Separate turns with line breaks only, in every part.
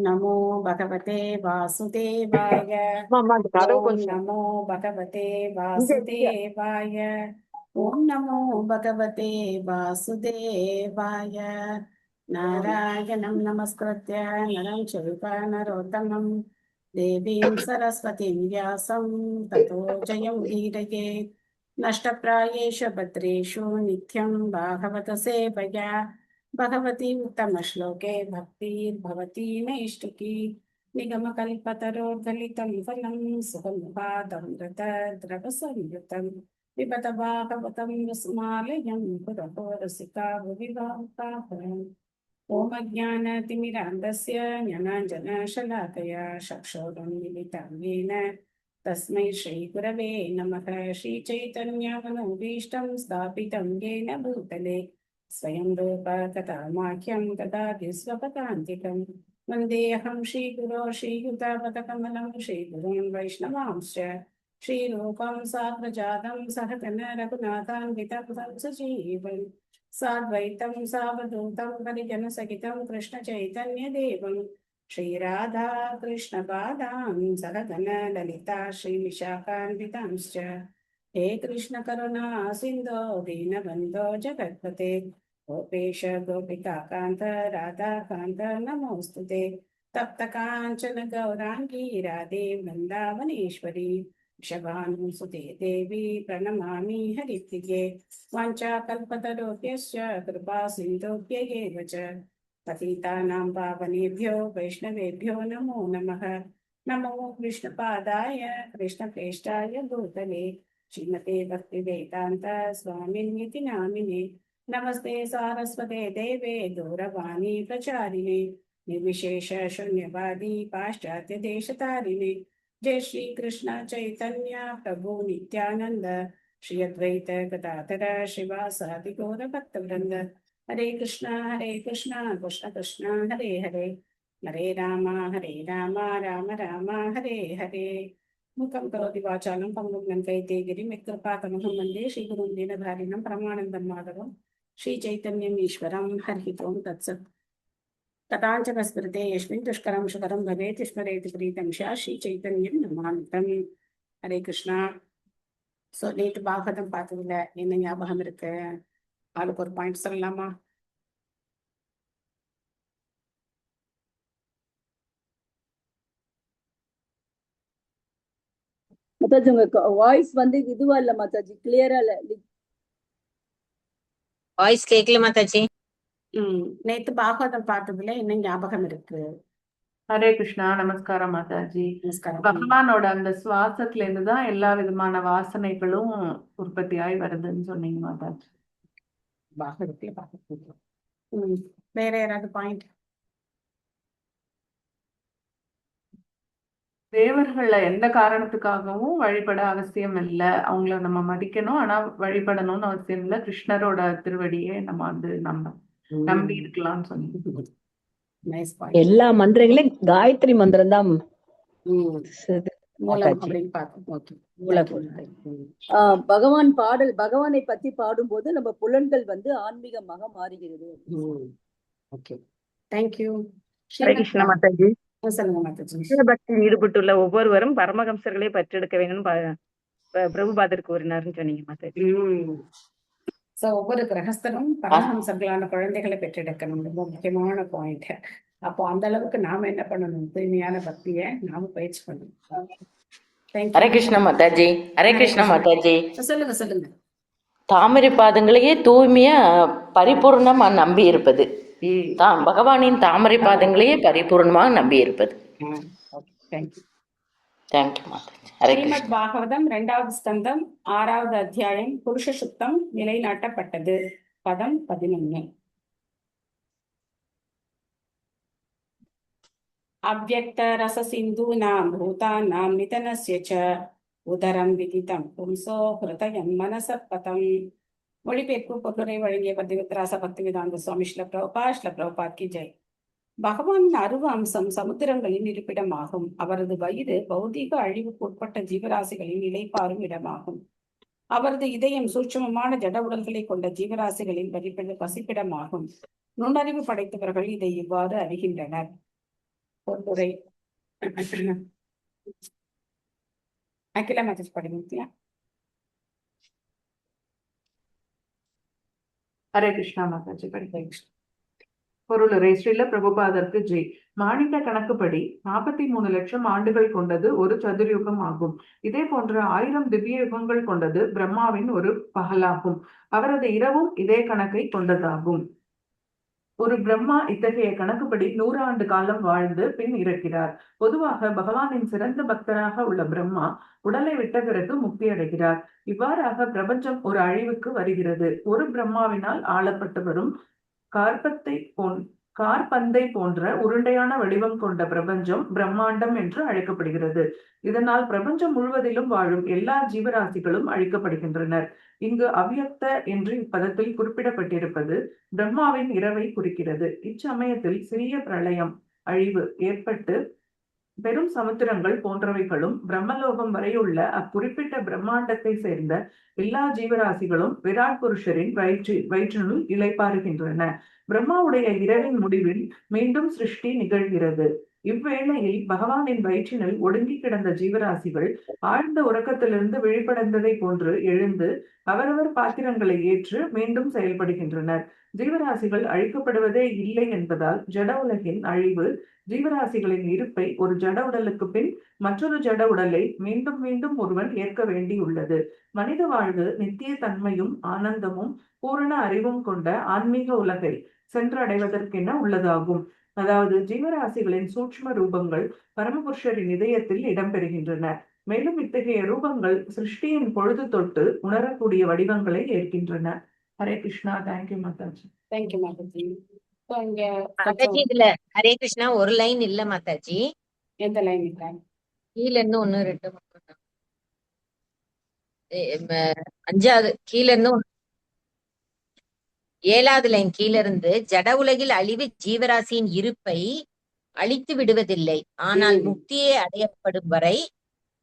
நமோ பகவதே வாசுதேவாய.
அந்த கதவு
ஓம்
கொஞ்சம்
நமோ பகவதே
இங்க
வாசுதேவாய. ஓம் நமோ பகவதே வாசுதேவாய. நாராயணம் நமஸ்கிருத்ய நரம் சைவ நரோத்தமம் தேவீம் சரஸ்வதிம் வியாசம் ததோ ஜெயம் உதீரயேத். நஷ்டப்ராயேஷு பத்ரேஷு நித்யம் பாகவத சேவயா भगवती उत्तमश्लोके भक्तिर्भवती नैष्टिकी निगमकल्पतरोर्गलितं फलं सुखमुखादमृतद्रवसंयुतं पिबत भागवतं रसमालयं पुरतो रसिका भुविभावुकाः। ॐ अज्ञानतिमिरान्धस्य ज्ञानाञ्जनशलाकया चक्षुरुन्मीलितं येन तस्मै श्रीगुरवे नमः। श्रीचैतन्यमनोभीष्टं स्थापितं येन भूतले स्वयं रूप कथामाख्यं ददाति स्वपदान्तिकं। वन्देऽहं श्रीगुरो श्रीयुतापदकमलं श्रीगुरून् वैष्णवांश्च श्रीरूपं साग्रजातं सहगण रघुनाथान्वितं सजीवं साद्वैतं सावधूतं परिजनसहितं कृष्णचैतन्यदेवं श्रीराधा कृष्णपादां सहगण ललिता श्रीविशाखान्वितांश्च। हे कृष्ण करुणा सिन्धो दीनबन्धो जगत्पते गोपेश गोपिकान्त राधाकान्त नमोऽस्तुते। तप्त काञ्चन गौराङ्गी राधे वृन्दावनेश्वरी वृषभानुसुते देवी प्रणमामि हरिप्रिये। वाञ्छाकल्पतरुभ्यश्च कृपा सिन्धुभ्यैव च पतितानां पावनेभ्यो वैष्णवेभ्यो नमो नमः। नमो विष्णुपादाय कृष्णप्रेष्ठाय भूतले श्रीमते भक्तिवेदान्त स्वामिन्निति नामिने। नमस्ते सारस्वते देवे दूरवाणी प्रचारिणे निर्विशेष शून्यवादी पाश्चात्य देशतारिणे। जय श्री कृष्ण चैतन्य प्रभु नित्यानंद श्री अद्वैत गदाधर श्रीवासादि गौर भक्तवृंद। हरे कृष्णा कृष्ण कृष्ण हरे हरे हरे राम राम राम हरे हरे। मुखं करोति वाचालं पङ्गुं लङ्कयते गिरिं यत्कृपातमहं वन्दे श्रीगुरुं दीनधारिणं परमानन्दं माधवं श्रीचैतन्यम् ईश्वरं। हरिः ओं तत्सत्। तथाञ्च स्मृते यस्मिन् दुष्करं सुकरं भवेत् स्मरेति प्रीतं स्यात् श्रीचैतन्यं नमामितं। हरे கிருஷ்ணா. ஸோ நேற்று பாகவதம் பார்த்ததுல என்ன ஞாபகம் இருக்கு? ஆளுக்கு ஒரு பாயிண்ட் சொல்லலாமா?
மாதாஜி உங்க வாய்ஸ் வந்து இதுவா இல்ல மாதாஜி, கிளியரா இல்ல.
வாய்ஸ் கேட்கல மாதாஜி.
நேத்து பாகவதம் பார்த்ததுல என்ன ஞாபகம் இருக்கு?
ஹரே கிருஷ்ணா. நமஸ்காரம் மாதாஜி.
நமஸ்காரம்.
பகவானோட அந்த சுவாசத்துல இருந்துதான் எல்லா விதமான வாசனைகளும் உற்பத்தியாய் வருதுன்னு சொன்னீங்க மாதாஜி.
பாகவதத்துல பார்க்க வேற யாராவது பாயிண்ட்?
தேவர்கள எந்த காரணத்துக்காகவும் வழிபட அவசியம் இல்லை, அவங்கள நம்ம மதிக்கணும், ஆனா வழிபடணும்னு அவசியம் இல்லை. கிருஷ்ணரோட திருவடியே நம்ம வந்து நம்பி இருக்கலாம்னு சொன்னீங்க.
எல்லா மந்திரங்களையும் காயத்ரி மந்திரம் தான்
பகவான் பாடல். பகவானை பத்தி பாடும்போது நம்ம புலன்கள் வந்து ஆன்மீகமாக மாறுகிறது.
கிருஷ்ண மாதாஜி.
சொல்லுங்க.
பக்தியில் ஈடுபட்டுள்ள ஒவ்வொருவரும் பரமஹம்சர்களை பற்றெடுக்க வேண்டும் பிரபுபாதர் கூறினார்னு சொன்னீங்க மாதாஜி.
ஒவ்வொரு கிரகஸ்தரும் பரமஹம்சர்களான குழந்தைகளை பெற்றெடுக்கணும். ரொம்ப முக்கியமான பாயிண்ட். அப்போ அந்த அளவுக்கு நாம என்ன பண்ணணும்? தூய்மையான பக்தியை நாம பயிற்சி பண்ணணும்.
ஹரே கிருஷ்ண மாதாஜி. ஹரே கிருஷ்ண மாதாஜி.
சொல்லுங்க.
தாமரை பாதங்களையே தூய்மையா பரிபூர்ணமா நம்பி இருப்பது, பகவானின் தாமரை பாதங்களையே பரிபூர்ணமாக நம்பி இருப்பது. தேங்க்யூ மாதாஜி.
ஸ்ரீமத் பாகவதம் 2வது ஸ்கந்தம் 6வது அத்தியாயம் புருஷ சுத்தம் நிலைநாட்டப்பட்டது. பதம் 11. அவ்யக்த ரச சிந்தூனாம் பூதானாம் நிதனஸ்ய ச உதரம் விதிதம் பும்சோ ஹிருதயம் மனசப்பதம். மொழிபெயர்ப்பு பொருளுரை வழங்கிய பக்திவித்ராச பக்திவேதாந்த சுவாமி ஸ்ரீல பிரபுபாத் கி ஜெய். பகவானின் அருவ அம்சம் சமுத்திரங்களின் இருப்பிடமாகும். அவரது வயிறு பௌதீக அழிவுக்கு உட்பட்ட ஜீவராசிகளின் இலைப்பாறும் இடமாகும். அவரது இதயம் சூட்சமமான ஜட உடல்களை கொண்ட ஜீவராசிகளின் பசிப்பிடமாகும். நுண்ணறிவு படைத்தவர்கள் இதை இவ்வாறு அறிகின்றனர். பொருளுரை அகிலா மெசேஜ் படிங்க.
ஹரே கிருஷ்ணா மாதாஜி. படிக்க பொருளுரை. ஸ்ரீல பிரபுபாதருக்கு ஜெய். மாணிக்க கணக்குப்படி 43 லட்சம் ஆண்டுகள் கொண்டது ஒரு சதுர்யுகம் ஆகும். இதே போன்ற 1000 திவ்ய யுகங்கள் கொண்டது பிரம்மாவின் ஒரு பகலாகும். அவரது இரவும் இதே கணக்கை கொண்டதாகும். ஒரு பிரம்மா இத்தகைய கணக்குப்படி 100 ஆண்டு காலம் வாழ்ந்து பின் இறக்கிறார். பொதுவாக பகவானின் சிறந்த பக்தராக உள்ள பிரம்மா உடலை விட்ட பிறகு முக்தி அடைகிறார். இவ்வாறாக பிரபஞ்சம் ஒரு அழிவுக்கு வருகிறது. ஒரு பிரம்மாவினால் ஆளப்பட்டு வரும் கார்பந்தை போன்ற உருண்டையான வடிவம் கொண்ட பிரபஞ்சம் பிரம்மாண்டம் என்று அழைக்கப்படுகிறது. இதனால் பிரபஞ்சம் முழுவதிலும் வாழும் எல்லா ஜீவராசிகளும் அழிக்கப்படுகின்றனர். இங்கு அவ்யக்த என்று இப்பதத்தில் குறிப்பிடப்பட்டிருப்பது பிரம்மாவின் இரவை குறிக்கிறது. இச்சமயத்தில் சிறிய பிரளயம் அழிவு ஏற்பட்டு பெரும் சமுத்திரங்கள் போன்றவைகளும் பிரம்மலோகம் வரையுள்ள அக்குறிப்பிட்ட பிரம்மாண்டத்தை சேர்ந்த எல்லா ஜீவராசிகளும் விராட் புருஷரின் வயிற்றினுள் இளைப்பாறுகின்றன. பிரம்மாவுடைய இரவின் முடிவில் மீண்டும் சிருஷ்டி நிகழ்கிறது. இவ்வேளையில் பகவானின் வயிற்றினில் ஒடுங்கி கிடந்த ஜீவராசிகள் ஆழ்ந்த உறக்கத்திலிருந்து விழிப்படைந்ததை போன்று எழுந்து அவரவர் பாத்திரங்களை ஏற்று மீண்டும் செயல்படுகின்றனர். ஜீவராசிகள் அழிக்கப்படுவதே இல்லை என்பதால் ஜட உலகின் அழிவு ஜீவராசிகளின் இருப்பை ஒரு ஜட உடலுக்கு பின் மற்றொரு ஜட உடலை மீண்டும் மீண்டும் ஒருவன் ஏற்க வேண்டியுள்ளது. மனித வாழ்வு நித்திய தன்மையும் ஆனந்தமும் பூரண அறிவும் கொண்ட ஆன்மீக உலகை சென்றடைவதற்கென உள்ளதாகும். அதாவது ஜீவராசிகளின் சூட்சும ரூபங்கள் பரமபுருஷரின் இதயத்தில் இடம்பெறுகின்றன. மேலும் இத்தகைய ரூபங்கள் சிருஷ்டியின் பொழுது தொட்டு உணரக்கூடிய வடிவங்களை ஏற்கின்றன. ஹரே கிருஷ்ணா. தேங்க்யூ மாதாஜி.
தேங்க்யூ மாதாஜி. இங்க
மாதாஜி இதுல ஹரே கிருஷ்ணா ஒரு லைன் இல்ல மாதாஜி.
எந்த லைன் இல்ல?
கீழ இருந்து 1 2 5வது கீழ இருந்து 7வது லைன் கீழ இருந்து ஜட உலகில் அழிவு ஜீவராசியின் இருப்பை அழித்து விடுவதில்லை, ஆனால் முக்தியே அடையப்படும் வரை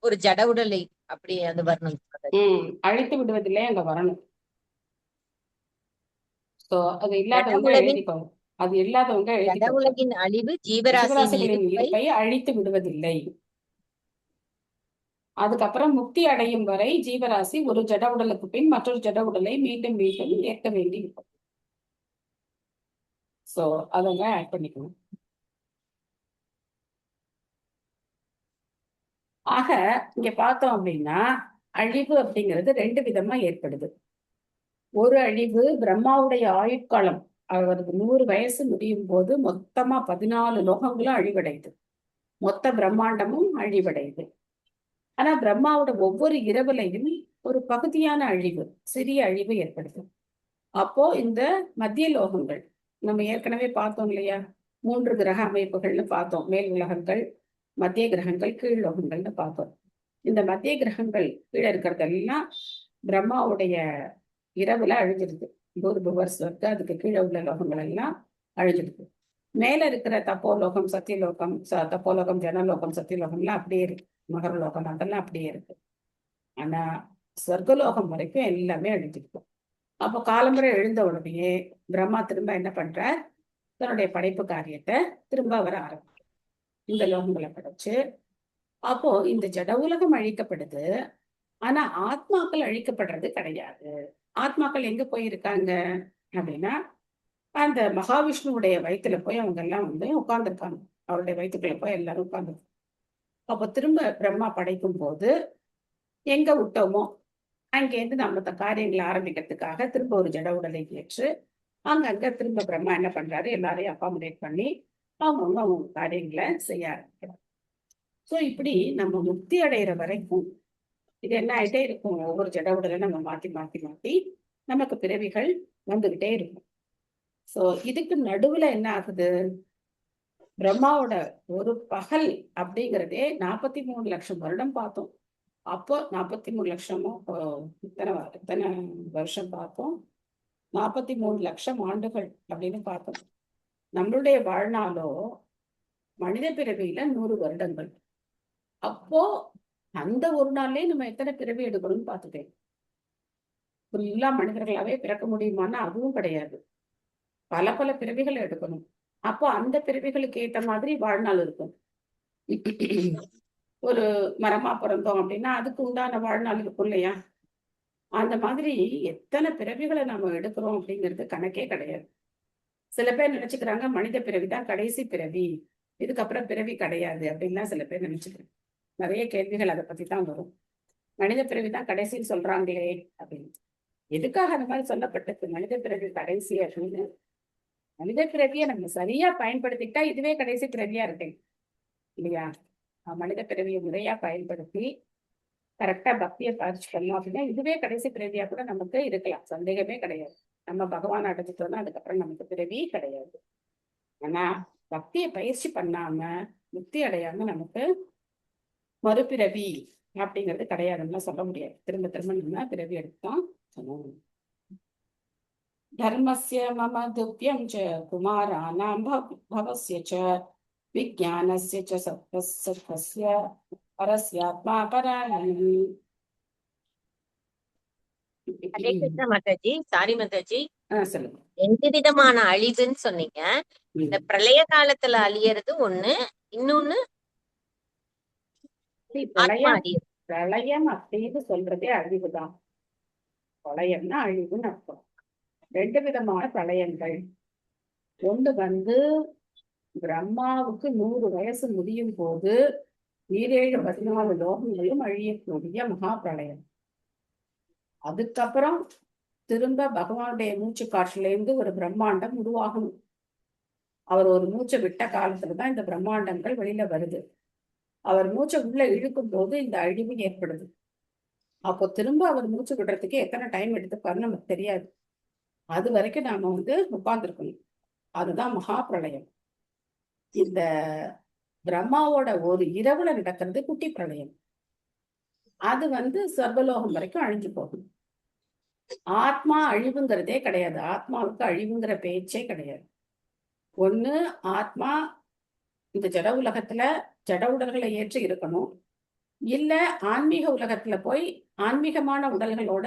ஒரு ஜட உடலை அப்படி அது வரணும்.
அழித்து விடுவதில்லை அங்க வரணும். சோ அது இல்லாதவங்க எழுதிக்கோங்க. அது இல்லாதவங்க
ஜட உலகின் அழிவு ஜீவராசியின்
இருப்பை அழித்து விடுவதில்லை. அதுக்கப்புறம் முக்தி அடையும் வரை ஜீவராசி ஒரு ஜட உடலுக்கு பின் மற்றொரு ஜட உடலை மீண்டும் மீண்டும் ஏற்க வேண்டி இருக்கும். சோ அதங்க ஆட் பண்ணிக்கணும். ஆக இங்க பார்த்தோம் அப்படின்னா அழிவு அப்படிங்கிறது 2 விதமா ஏற்படுது. ஒரு அழிவு பிரம்மாவுடைய ஆயுட்காலம், அவரது 100 வயசு முடியும் போது மொத்தமா 14 லோகங்களும் அழிவடையுது, மொத்த பிரம்மாண்டமும் அழிவடையுது. ஆனா பிரம்மாவோட ஒவ்வொரு இரவுலையும் ஒரு பகுதியான அழிவு, சிறிய அழிவு ஏற்படுது. அப்போ இந்த மத்திய லோகங்கள் நம்ம ஏற்கனவே பார்த்தோம் இல்லையா, 3 கிரக அமைப்புகள்னு பார்த்தோம். மேல் உலகங்கள், மத்திய கிரகங்கள், கீழ் லோகங்கள்னு பார்த்தோம். இந்த மத்திய கிரகங்கள் கீழே இருக்கிறதெல்லாம் பிரம்மாவுடைய இரவுல அழிஞ்சிருது. பூர்புவர் சொர்க்க, அதுக்கு கீழே உள்ள லோகங்கள் எல்லாம் அழிஞ்சிருக்கு. மேல இருக்கிற தப்போலோகம், சத்தியலோகம், தப்போலோகம், ஜனலோகம், சத்தியலோகம்லாம் அப்படியே இருக்கு. மகரலோகம் அதெல்லாம் அப்படியே இருக்கு. ஆனா சொர்க்கலோகம் வரைக்கும் எல்லாமே அழிஞ்சிருக்கு. அப்போ காலம்புரை எழுந்த உடனேயே பிரம்மா திரும்ப என்ன பண்றார், தன்னுடைய படைப்பு காரியத்தை திரும்ப வர ஆரம்பிக்கும். இந்த லோகங்களை படைச்சு அப்போ இந்த ஜட உலகம் அழிக்கப்படுது. ஆனா ஆத்மாக்கள் அழிக்கப்படுறது கிடையாது. ஆத்மாக்கள் எங்க போயிருக்காங்க அப்படின்னா அந்த மகாவிஷ்ணுவுடைய வயிற்றுல போய் அவங்க எல்லாம் உட்கார்ந்துருக்காங்க. அவருடைய வயிற்றுக்குள்ள போய் எல்லாரும் உட்கார்ந்துருக்காங்க. அப்போ திரும்ப பிரம்மா படைக்கும் போது எங்க விட்டோமோ அங்கேருந்து நம்ம காரியங்களை ஆரம்பிக்கிறதுக்காக திரும்ப ஒரு ஜட உடலை ஏற்று அங்கங்க திரும்ப பிரம்மா என்ன பண்றாரு, எல்லாரையும் அகாமடேட் பண்ணி அவங்க காரியங்களை செய்ய ஆரம்பிக்கிறார். ஸோ இப்படி நம்ம முக்தி அடைகிற வரைக்கும் இது என்ன ஆகிட்டே இருக்கும். ஒவ்வொரு ஜட உடலை நம்ம மாற்றி மாற்றி மாற்றி நமக்கு பிறவிகள் வந்துகிட்டே இருக்கும். ஸோ இதுக்கு நடுவுல என்ன ஆகுது, பிரம்மாவோட ஒரு பகல் அப்படிங்கிறதே 43 லட்சம் வருடம் பார்த்தோம். அப்போ 43 லட்சமும் இத்தனை வருஷம் பார்த்தோம். 43 லட்சம் ஆண்டுகள் அப்படின்னு பார்த்தோம். நம்மளுடைய வாழ்நாளோ மனித பிறவியில 100 வருடங்கள். அப்போ அந்த ஒரு நாள்லயே நம்ம எத்தனை பிறவி எடுக்கணும்னு பார்த்துட்டேன். ஃபுல்லா மனிதர்களாவே பிறக்க முடியுமான்னா அதுவும் கிடையாது. பல பல பிறவிகள் எடுக்கணும். அப்போ அந்த பிறவிகளுக்கு ஏற்ற மாதிரி வாழ்நாள் இருக்கும். ஒரு மரமா பிறந்தோம் அப்படின்னா அதுக்கு உண்டான வாழ்நாள் இருக்கும் இல்லையா? அந்த மாதிரி எத்தனை பிறவிகளை நம்ம எடுக்கிறோம் அப்படிங்கிறது கணக்கே கிடையாது. சில பேர் நினைச்சுக்கிறாங்க மனித பிறவி தான் கடைசி பிறவி, இதுக்கப்புறம் பிறவி கிடையாது அப்படின்லாம் சில பேர் நினைச்சுக்கிறாங்க. நிறைய கேள்விகள் அதை பத்தி தான் வரும். மனித பிறவி தான் கடைசின்னு சொல்றாங்களே அப்படின்னு. எதுக்காக அந்த மாதிரி சொல்லப்பட்டது மனித பிறவி கடைசி அப்படின்னு? மனித பிறவியை நம்ம சரியா பயன்படுத்திக்கிட்டா இதுவே கடைசி பிறவியா இருக்கு இல்லையா? மனித பிறவியை முறையா பயன்படுத்தி கரெக்டா பக்தியை பாதிச்சு பண்ணோம் அப்படின்னா இதுவே கடைசி பிறவியா கூட நமக்கு இருக்கலாம், சந்தேகமே கிடையாது. நம்ம பகவான் அடைஞ்சிட்டோம்னா அதுக்கப்புறம் நமக்கு பிறவி கிடையாது. ஆனா பக்தியை பயிற்சி பண்ணாம முக்தி அடையாம நமக்கு மறுபிறவி அப்படிங்கிறது கிடையாதுன்னு சொல்ல முடியாது. திரும்ப திரும்ப நம்ம பிறவி எடுத்தோம் சொல்லணும். தர்மஸ்ய மம துப்யம் ச குமாராணாம் பவஸ்ய ச விஜ்ஞானஸ்ய ச சத்வஸ்ய பரஸ்யாத்மா பராயணம்.
ஹரே கிருஷ்ண மாதாஜி. சாரி மாதாஜி,
சொல்லுங்க.
2 விதமான அழிவுன்னு சொன்னீங்க. இந்த பிரளய காலத்துல அழியறது ஒண்ணு, இன்னொன்னு ஆத்மா அழியறது.
பிரளயம் அப்படின்னு சொல்றதே அழிவுதான். பிரளயம்னா அழிவுன்னு அர்த்தம். 2 விதமான பிரளயங்கள். ஒன்று வந்து பிரம்மாவுக்கு 100 வயசு முடியும் போது 14 லோகங்களும் அழியக்கூடிய மகா பிரளயம். அதுக்கப்புறம் திரும்ப பகவானுடைய மூச்சு காற்றுல இருந்து ஒரு பிரம்மாண்டம் உருவாகணும். அவர் ஒரு மூச்சை விட்ட காலத்துலதான் இந்த பிரம்மாண்டங்கள் வெளியில வருது. அவர் மூச்சை உள்ள இழுக்கும் போது இந்த அழிவு ஏற்படுது. அப்போ திரும்ப அவர் மூச்சு விடுறதுக்கு எத்தனை டைம் எடுத்துப்பாருன்னு நமக்கு தெரியாது. அது வரைக்கும் நாம உட்கார்ந்துருக்கணும். அதுதான் மகா பிரளயம். இந்த பிரம்மாவோட ஒரு இரவுல நடக்கிறது குட்டி பிரளயம். அது சொர்க்கலோகம் வரைக்கும் அழிஞ்சு போகும். ஆத்மா அழிவுங்கிறதே கிடையாது. ஆத்மாவுக்கு அழிவுங்கிற பேச்சே கிடையாது. ஒண்ணு ஆத்மா இந்த ஜட உலகத்துல ஜட உடல்களை ஏற்று இருக்கணும், இல்ல ஆன்மீக உலகத்துல போய் ஆன்மீகமான உடல்களோட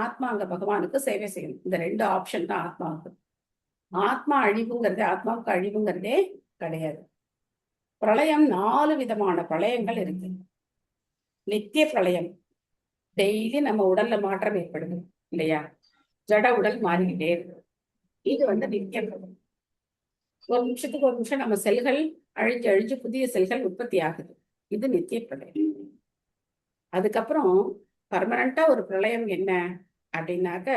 ஆத்மா அங்க பகவானுக்கு சேவை செய்யணும். இந்த 2 ஆப்ஷன் தான் ஆத்மாவுக்கு. ஆத்மாவுக்கு அழிவுங்கிறதே கிடையாது. பிரளயம் 4 விதமான பிரளயங்கள் இருக்கு. நித்திய பிரளயம், டெய்லி நம்ம உடல்ல மாற்றம் ஏற்படுது இல்லையா? ஜட உடல் மாறிக்கிட்டே இருக்கு. இது நித்திய பிரளயம். ஒரு நிமிஷத்துக்கு ஒரு நிமிஷம் நம்ம செல்கள் அழிஞ்சு அழிஞ்சு புதிய செல்கள் உற்பத்தி ஆகுது. இது நித்திய பிரளயம். அதுக்கப்புறம் பர்மனண்டா ஒரு பிரளயம் என்ன அப்படின்னாக்க,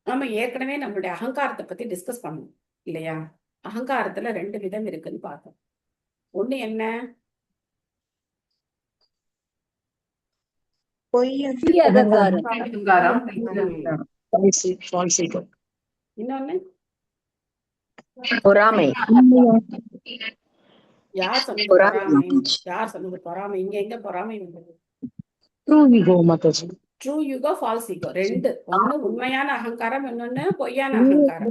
நம்ம ஏற்கனவே நம்மளுடைய அகங்காரத்தை பத்தி டிஸ்கஸ் பண்ணணும் இல்லையா? அகங்காரத்துல 2 விதம் இருக்குன்னு பார்த்தோம். ஒண்ணு என்ன?
அகங்காரம்.
அகங்காரம்.
இன்னொன்னு
பொறாமை.
யார் சொன்னது பொறாமை? யார் சொன்னது பொறாமை? இங்க எங்க பொறாமை வந்தது? True ego, false ego 2. ஒண்ணு உண்மையான அகங்காரம், இன்னொன்னு பொய்யான அகங்காரம்.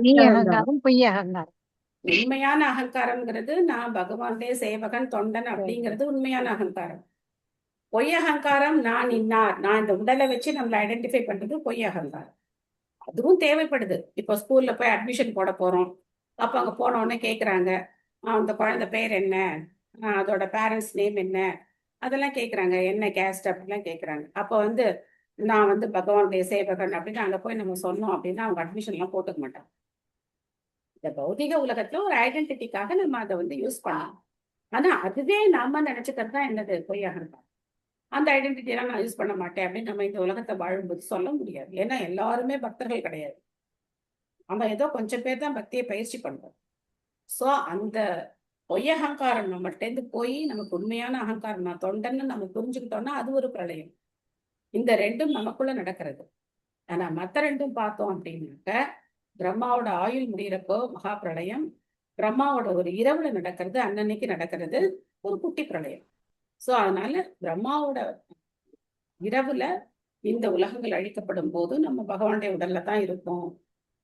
உண்மையான அகங்காரம்ங்கிறது நான் பகவானுடைய சேவகன் தொண்டன் அப்படிங்கிறது உண்மையான அகங்காரம். பொய் அகங்காரம் நான் இன்னார், நான் இந்த உடலை வச்சு நம்மளை ஐடென்டிஃபை பண்றது பொய் அகங்காரம். அதுவும் தேவைப்படுது. இப்போ ஸ்கூல்ல போய் அட்மிஷன் போட போறோம். அப்ப அங்க போன உடனே கேக்குறாங்க, அந்த குழந்தை பேர் என்ன, அதோட பேரண்ட்ஸ் நேம் என்ன, அதெல்லாம் கேக்குறாங்க. என்ன கேஸ்ட் அப்படிலாம் கேக்குறாங்க. அப்ப நான் பகவானுடைய சேவகன் அப்படின்னு அங்க போய் நம்ம சொன்னோம் அப்படின்னா அவங்க அட்மிஷன் எல்லாம் போட்டுக்க மாட்டாங்க. இந்த பௌதிக உலகத்துல ஒரு ஐடென்டிட்டிக்காக நம்ம அதை யூஸ் பண்ணலாம். ஆனா அதுவே நாம நினைச்சுக்கிறது தான் என்னது பொய்யாக இருக்கும். அந்த ஐடென்டிட்டி எல்லாம் நான் யூஸ் பண்ண மாட்டேன் அப்படின்னு நம்ம இந்த உலகத்தை வாழும்போது சொல்ல முடியாது. ஏன்னா எல்லாருமே பக்தர்கள் கிடையாது. நம்ம ஏதோ கொஞ்சம் பேர் தான் பக்தியை பயிற்சி பண்றோம். சோ அந்த பொய் அகங்காரம் நம்மகிட்டேருந்து போய் நமக்கு உண்மையான அகங்காரம் நான் தொண்டன்னு நம்ம புரிஞ்சுக்கிட்டோம்னா அது ஒரு பிரளயம். இந்த 2ம் நமக்குள்ள நடக்கிறது. ஆனா மத்த 2ம் பார்த்தோம் அப்படின்னாக்க, பிரம்மாவோட ஆயுள் முடிகிறப்போ மகா பிரளயம், பிரம்மாவோட ஒரு இரவுல நடக்கிறது, அன்னன்னைக்கு நடக்கிறது ஒரு குட்டி பிரளயம். சோ அதனால பிரம்மாவோட இரவுல இந்த உலகங்கள் அழிக்கப்படும் போது நம்ம பகவானுடைய உடல்ல தான் இருக்கும்.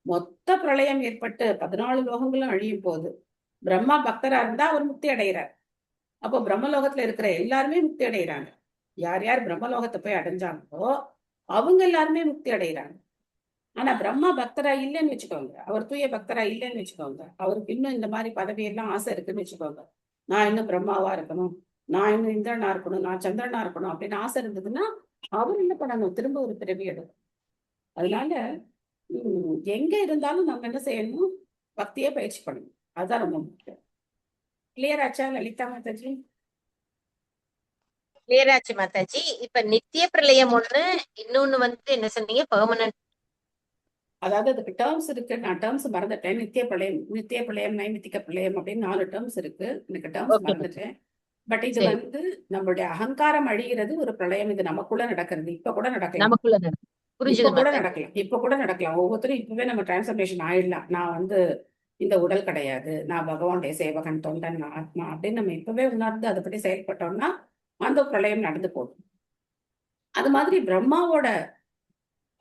மொத்த பிரளயம் ஏற்பட்டு 14 லோகங்களும் அழியும் போது பிரம்மா பக்தரா இருந்தா அவர் முக்தி அடைகிறார். அப்போ பிரம்மலோகத்துல இருக்கிற எல்லாருமே முக்தி அடைகிறாங்க. யார் யார் பிரம்மலோகத்தை போய் அடைஞ்சாங்களோ அவங்க எல்லாருமே முக்தி அடைகிறாங்க. ஆனா பிரம்மா பக்தரா இல்லைன்னு வச்சுக்கோங்க, அவர் தூய பக்தரா இல்லைன்னு வச்சுக்கோங்க, அவருக்கு இன்னும் இந்த மாதிரி பதவியெல்லாம் ஆசை இருக்குன்னு வச்சுக்கோங்க, நான் இன்னும் பிரம்மாவா இருக்கணும், நான் இன்னும் இந்திரனா இருக்கணும், நான் சந்திரனா இருக்கணும் அப்படின்னு ஆசை இருந்ததுன்னா அவர் என்ன பண்ணணும், திரும்ப ஒரு பிறவி எடுக்கும். அதனால எங்க இருந்தாலும் நம்ம என்ன செய்யணும், பக்தியே பயிற்சி பண்ணணும். அதுதான் ரொம்ப முக்கியம். கிளியர் ஆச்சா லலிதா மாதாஜி?
கிளியர் ஆச்சு மாதாஜி. இப்ப நித்திய பிரளயம் ஒண்ணு, இன்னொன்னு வந்து என்ன சொன்னீங்க, பெர்மனன்ட்?
அதாவது அதுக்கு டேர்ம்ஸ் இருக்கு, நான் டேர்ம்ஸ் மறந்துட்டேன். நித்திய பிரளயம், நைமித்திக பிரளயம் அப்படின்னு 4 டேர்ம்ஸ் இருக்கு. எனக்கு டேர்ம்ஸ்
ஓகே
மறந்துட்டேன். பட் இது
சரி,
வந்து நம்மளுடைய அகங்காரம் அழிகிறது ஒரு பிரளயம். இது நமக்குள்ள நடக்கிறது. இப்ப கூட நடக்கலாம்,
நமக்குள்ள நடக்கும்.
இப்ப
புரிஞ்சுது
கூட
மாதாஜி.
நடக்கலாம், இப்ப கூட நடக்கலாம். ஒவ்வொருத்தரும் இப்பவே நம்ம டிரான்ஸ்ஃபர்மேஷன் ஆயிடலாம். நான் வந்து இந்த உடல் கிடையாது, நான் பகவானுடைய சேவகன், தொண்டன், நான் ஆத்மா அப்படின்னு நம்ம இப்பவே உணர்ந்து அதை பற்றி செயல்பட்டோம்னா அந்த பிரளயம் நடந்து போகும். அது மாதிரி பிரம்மாவோட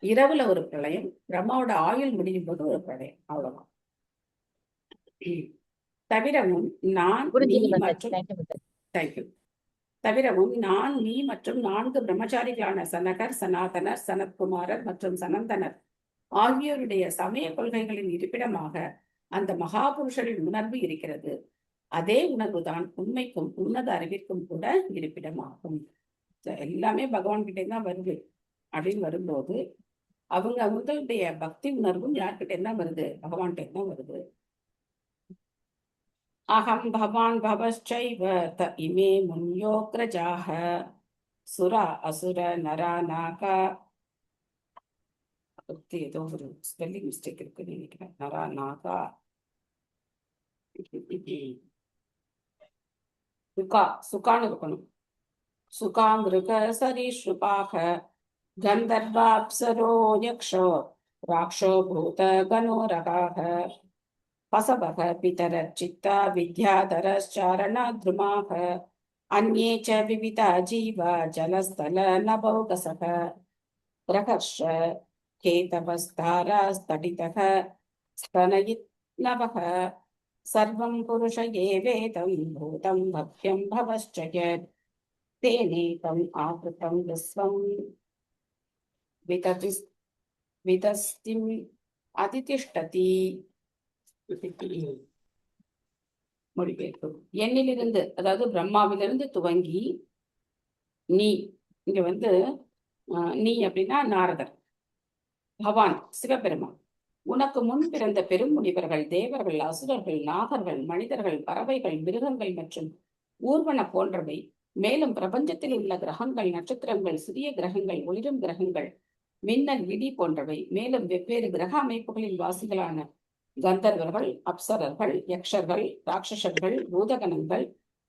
இரவுல ஒரு பிரளயம், பிரம்மாவோட ஆயுள் முடியும் போது ஒரு பிரளயம், அவ்வளவுதான். தவிரவும் நான், நீ
புரிஞ்சுது மாதாஜி.
மற்றும்
தேங்க்யூ மாதாஜி.
தேங்க்யூ. தவிரவும் நான், நீ மற்றும் 4 பிரம்மச்சாரிகளான சனகர், சனாதனர், சனத்குமாரர் மற்றும் சனந்தனர் ஆகியோருடைய சமய கொள்கைகளின் இருப்பிடமாக அந்த மகாபுருஷரின் உணர்வு இருக்கிறது. அதே உணர்வுதான் உண்மைக்கும் உன்னத அறிவிற்கும் கூட இருப்பிடமாகும். எல்லாமே பகவான் கிட்டே தான் வருது அப்படின்னு வரும்போது அவங்களுடைய பக்தி உணர்வும் யார்கிட்ட தான் வருது, பகவான்கிட்ட தான் வருது. அகம் பவான் பவச்சைவ த இமே முன்யோக்ரஜாஹ சுரா அசுர நரா நாகா. ஏதோ ஒரு ஸ்பெல்லிங் மிஸ்டேக் இருக்குன்னு நினைக்கிறேன். நரா நாகா சுகா, சுகான்னு இருக்கணும். சுகாமிருக சரீஸ்ருபாக கந்தர்வாப்சரோ யக்ஷோ ராக்ஷோ பூத கனோரகாக பசவக பிதரச்சித்தா வித்யாதரச்சாரணாத்ருமாக அந்யே ச விவிதா ஜீவா ஜலஸ்தல நபௌகசக பிரகர்ஷ கேதவஸ்தாராஸ்தடிதக ஸ்தனயித்நவக சர்வம் புருஷ ஏவேதம் பூதம் பவ்யம் பவश्च யத் தேனேதம் ஆவ்ருதம் விஸ்வம் விதஸ்திம் அதிதிஷ்டதி. மொழிபெயர்ப்பு. என்னிலிருந்து, அதாவது பிரம்மாவிலிருந்து துவங்கி நீ, இங்க வந்து நீ அப்படின்னா நாரதர், பவான் சிவபெருமான், உனக்கு முன் பிறந்த பெரும் முனிவர்கள், தேவர்கள், அசுரர்கள், நாகர்கள், மனிதர்கள், பறவைகள், மிருகங்கள் மற்றும் ஊர்வன போன்றவை, மேலும் பிரபஞ்சத்தில் உள்ள கிரகங்கள், நட்சத்திரங்கள், சிறிய கிரகங்கள், ஒளிரும் கிரகங்கள், மின்னல், இடி போன்றவை, மேலும் வெவ்வேறு கிரக அமைப்புகளின் வாசிகளான கந்தர்வர்கள், அப்சரர்கள், யக்ஷர்கள், ராட்சசர்கள், பூதகணங்கள்,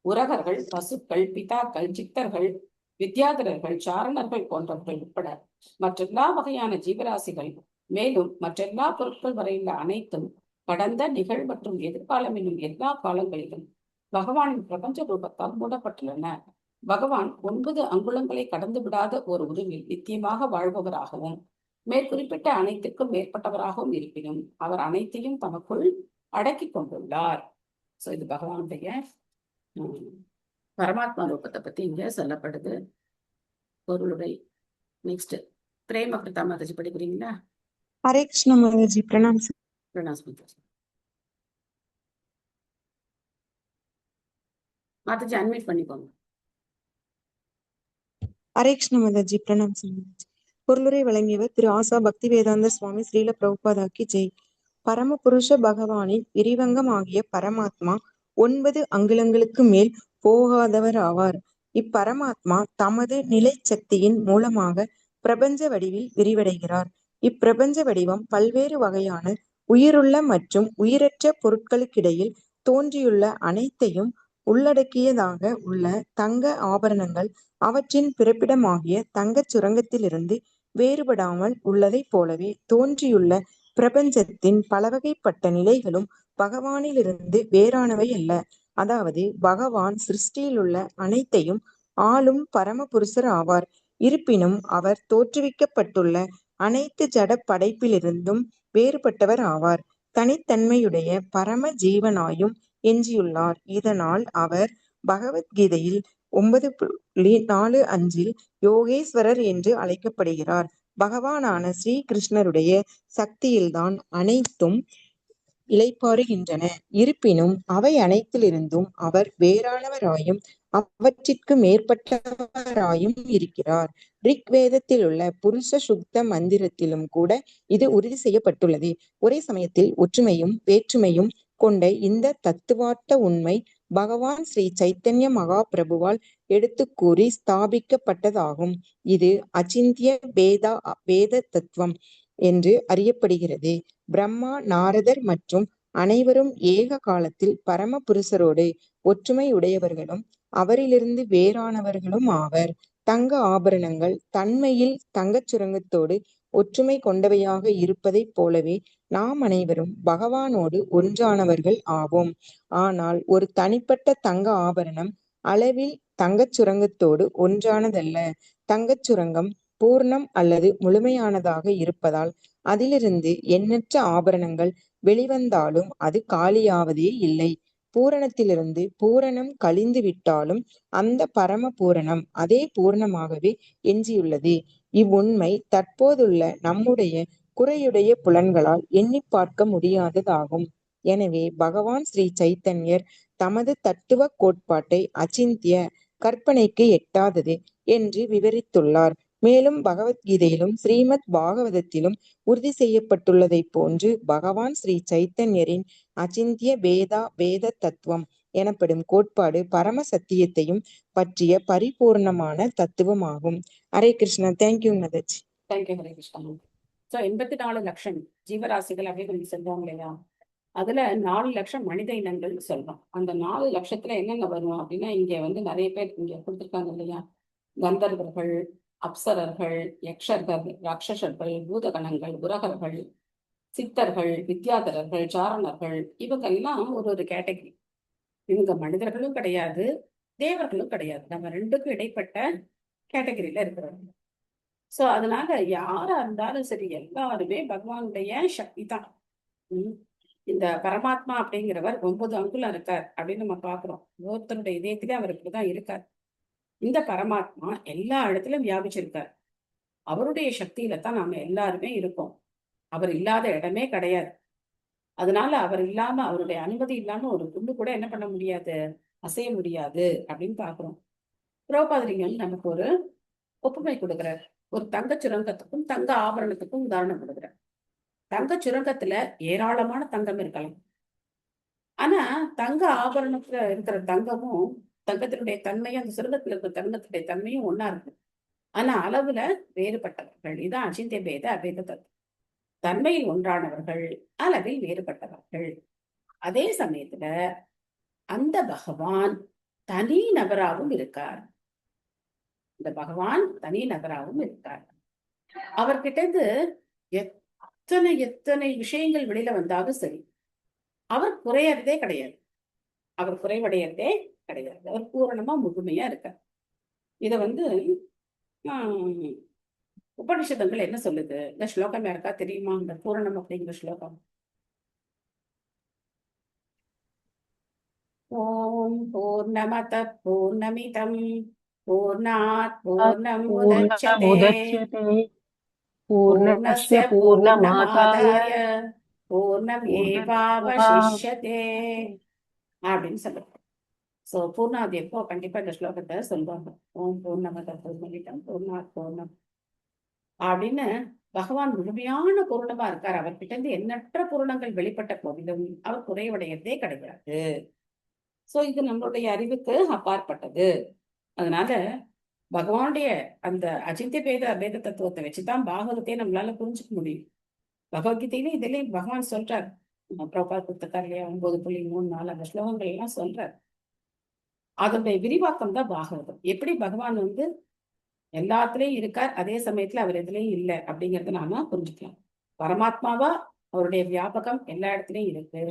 உரகர்கள், பசுக்கள், பிதாக்கள், சித்தர்கள், வித்யாதரர்கள், சாரணர்கள் போன்றவர்கள் உட்பட மற்றெல்லா வகையான ஜீவராசிகள், மேலும் மற்றெல்லா பொருட்கள் வரையுள்ள அனைத்தும் கடந்த, நிகழ் மற்றும் எதிர்காலம் என்னும் எல்லா காலங்களிலும் பகவானின் பிரபஞ்ச ரூபத்தால் மூடப்பட்டுள்ளன. பகவான் 9 அங்குலங்களை கடந்து விடாத ஒரு உருவில் நித்தியமாக வாழ்பவராகவும் மேற்குறிப்பிட்ட அனைத்திற்கும் மேற்பட்டவராகவும் இருப்பினும் அவர் அனைத்தையும் தமக்குள் அடக்கி கொண்டுள்ளார். சோ இது பகவானுடைய பரமாத்மா ரூபத்தை பத்தி இங்க சொல்லப்படுது. பொருளுரை. நெக்ஸ்ட் பிரேம கிருதா மாதாஜி படிக்கிறீங்களா?
हरे कृष्ण माताजी, प्रणाम सर।
பிரணாஸ் மாதாஜி அன்மியூட் பண்ணிக்கோங்க.
हरे कृष्ण माताजी, प्रणाम सर। பொருளுரை வழங்கியவர் திரு ஆசா பக்தி வேதாந்த சுவாமி ஸ்ரீல பிரபுபாதாக்கு ஜெய். பரமபுருஷ பகவானின் விரிவங்கம் ஆகிய பரமாத்மா 9 அங்குலங்களுக்கு மேல் போகாதவர் ஆவார். இப்பரமாத்மா தமது நிலை சக்தியின் மூலமாக பிரபஞ்ச வடிவில் விரிவடைகிறார். இப்பிரபஞ்ச வடிவம் பல்வேறு வகையான உயிருள்ள மற்றும் உயிரற்ற பொருட்களுக்கிடையில் தோன்றியுள்ள அனைத்தையும் உள்ளடக்கியதாக உள்ள தங்க ஆபரணங்கள் அவற்றின் பிறப்பிடமாகிய தங்கச் சுரங்கத்திலிருந்து வேறுபடாமல் உள்ளதைப் போலவே தோன்றியுள்ள பிரபஞ்சத்தின் பலவகைப்பட்ட நிலைகளும் பகவானிலிருந்து வேறானவை அல்ல. அதாவது பகவான் சிருஷ்டியிலுள்ள அனைத்தையும் ஆளும் பரமபுருஷர் ஆவார். இருப்பினும் அவர் தோற்றுவிக்கப்பட்டுள்ள அனைத்து ஜட படைப்பிலிருந்தும் வேறுபட்டவர் ஆவார். தனித்தன்மையுடைய பரம ஜீவனாயும் எஞ்சியுள்ளார். இதனால் அவர் பகவத்கீதையில் 9.45 யோகேஸ்வரர் என்று அழைக்கப்படுகிறார். பகவானான ஸ்ரீ கிருஷ்ணருடைய சக்தியில்தான் அனைத்தும் இளைப்பாறுகின்றன. இருப்பினும் அவை அனைத்திலிருந்தும் அவர் வேறானவராயும் அவற்றிற்கு மேற்பட்டவராயும் இருக்கிறார். ரிக் வேதத்திலுள்ள புருஷ சுத்த மந்திரத்திலும் கூட இது உறுதி செய்யப்பட்டுள்ளது. ஒரே சமயத்தில் ஒற்றுமையும் வேற்றுமையும் கொண்ட இந்த தத்துவார்த்த உண்மை பகவான் ஸ்ரீ சைத்தன்ய மகாபிரபுவால் எடுத்துக் கூறி ஸ்தாபிக்கப்பட்டதாகும். இது அச்சிந்திய வேத தத்துவம் என்று அறியப்படுகிறது. பிரம்மா, நாரதர் மற்றும் அனைவரும் ஏக காலத்தில் பரம புருஷரோடு ஒற்றுமை உடையவர்களும் அவரிலிருந்து வேறானவர்களும் ஆவர். தங்க ஆபரணங்கள் தன்மையில் தங்கச் சுரங்கத்தோடு ஒற்றுமை கொண்டவையாக இருப்பதைப் போலவே நாம் அனைவரும் பகவானோடு ஒன்றானவர்கள் ஆவோம். ஆனால் ஒரு தனிப்பட்ட தங்க ஆபரணம் அளவில் தங்கச் சுரங்கத்தோடு ஒன்றானதல்ல. தங்கச் சுரங்கம் பூர்ணம் அல்லது முழுமையானதாக இருப்பதால் அதிலிருந்து எண்ணற்ற ஆபரணங்கள் வெளிவந்தாலும் அது காலியாவதே இல்லை. பூரணத்திலிருந்து பூரணம் கழிந்து விட்டாலும் அந்த பரம பூரணம் அதே பூரணமாகவே எஞ்சியுள்ளது. இவ்வுண்மை தற்போதுள்ள நம்முடைய குறையுடைய புலன்களால் எண்ணி பார்க்க முடியாததாகும். எனவே பகவான் ஸ்ரீ சைத்தன்யர் தமது தத்துவ கோட்பாட்டை அச்சிந்திய, கற்பனைக்கு எட்டாதது என்று விவரித்துள்ளார். மேலும் பகவத்கீதையிலும் ஸ்ரீமத் பாகவதத்திலும் உறுதி செய்யப்பட்டுள்ளதைப் போன்று பகவான் ஸ்ரீ சைத்தன்யரின் அச்சிந்திய வேத தத்துவம் எனப்படும் கோட்பாடு பரம சத்தியத்தையும் பற்றிய பரிபூர்ணமான தத்துவமாகும். Hare Krishna. Thank you Mataji.
Thank you Hare Krishna. So 84 லட்சம் ஜீவராசிகள் அப்படின்னு சொல்லுவாங்க இல்லையா, அதுல 4 லட்சம் மனித இனங்கள் சொல்றோம். அந்த 4 லட்சத்துல என்னென்ன வரும் அப்படின்னா, இங்க வந்து நிறைய பேர் இங்க கொடுத்துருக்காங்க இல்லையா, கந்தர்வர்கள், அப்சரர்கள், யக்ஷர்கள், ராட்சசர்கள், பூதகணங்கள், உரகர்கள், சித்தர்கள், வித்யாதரர்கள், சாரணர்கள், இவங்கெல்லாம் ஒரு கேட்டகரி. இவங்க மனிதர்களும் கிடையாது, தேவர்களும் கிடையாது. நம்ம ரெண்டுக்கும் இடைப்பட்ட கேட்டகரியில இருக்கிறவங்க. சோ அதனால யாரா இருந்தாலும் சரி, எல்லாருமே பகவானுடைய சக்தி தான். இந்த பரமாத்மா அப்படிங்கிறவர் 9 அங்குலம் இருக்கார் அப்படின்னு நம்ம பாக்குறோம். ஒருத்தருடைய இதயத்திலே அவர் இப்படிதான் இருக்கார். இந்த பரமாத்மா எல்லா இடத்திலும் வியாபிச்சிருக்கார். அவருடைய சக்தியில தான் நாம எல்லாருமே இருக்கோம். அவர் இல்லாத இடமே கிடையாது. அதனால அவர் இல்லாம, அவருடைய அனுமதி இல்லாம ஒரு புல்லு கூட என்ன பண்ண முடியாது, அசைய முடியாது அப்படின்னு பாக்குறோம். பிரபுபாதர் வந்து நமக்கு ஒரு ஒப்புமை கொடுக்கிறார். ஒரு தங்க சுரங்கத்துக்கும் தங்க ஆபரணத்துக்கும் உதாரணம் கொடுக்கிறார். தங்க சுரங்கத்துல ஏராளமான தங்கம் இருக்கலாம். ஆனா தங்க ஆபரணத்துல இருக்கிற தங்கமும் தங்கத்தினுடைய தன்மையும் அந்த சுரங்கத்துல இருக்கிற தங்கத்துடைய தன்மையும் ஒன்னா இருக்கு. ஆனா அளவுல வேறுபட்டவர்கள். இதான் அச்சிந்திய பேத அபேத தத்துவம். தன்மையில் ஒன்றானவர்கள், அளவில் வேறுபட்டவர்கள். அதே சமயத்துல அந்த பகவான் தனி நபராகவும் இருக்கார். இந்த பகவான் தனி நபராகவும் இருக்கார். அவர்கிட்ட இருந்து எத்தனை விஷயங்கள் வெளியில வந்தாலும் சரி, அவர் குறையறதே கிடையாது. அவர் குறைவடையறதே கிடையாது. அவர் பூரணமா முழுமையா இருக்கார். இத வந்து உபனிஷதங்கள் என்ன சொல்லுது? இந்த ஸ்லோகம் யாருக்கா தெரியுமா? இந்த பூரணம் அப்படிங்கிற ஸ்லோகம். ஓம் பூர்ணமத பூர்ணமிதம் பூர்ணாத் பூர்ணம் முதச்யதே பூர்ணஸ்ய பூர்ணமாதாய பூர்ணமேவாவசிஷ்யதே அப்படின்னு சொல்லுவாங்க. சோ பூர்ணாவது எப்போ கண்டிப்பா இந்த ஸ்லோகத்தை சொல்லுவாங்க. ஓம் பூர்ணமத பூர்ணமிதம் பூர்ணாத் பூர்ணம் அப்படின்னு பகவான் முழுமையான பூரணமா இருக்கார். அவர்கிட்ட இருந்து எண்ணற்ற பூரணங்கள் வெளிப்பட்ட போதிலும் அவர் குறைவடையறதே கிடையாது. சோ இது நம்மளுடைய அறிவுக்கு அப்பாற்பட்டது. அதனால பகவானுடைய அந்த அச்சிந்திய பேத அபேத தத்துவத்தை வச்சுதான் பாகவத்தையே நம்மளால புரிஞ்சுக்க முடியும். பகவத்கீதையில இதுலயும் பகவான் சொல்றார். பிரபா புத்தகம் இல்லையா, 9.34 அந்த ஸ்லோகங்கள் எல்லாம் சொல்றார். அதனுடைய விரிவாக்கம் தான் பாகவதம். எப்படி பகவான் வந்து எல்லாத்துலயும் இருக்கார், அதே சமயத்துல அவர் எதுலயும் இல்லை அப்படிங்கறத நாம புரிஞ்சுக்கலாம். பரமாத்மாவா அவருடைய வியாபகம் எல்லா இடத்துலயும் இருக்கு.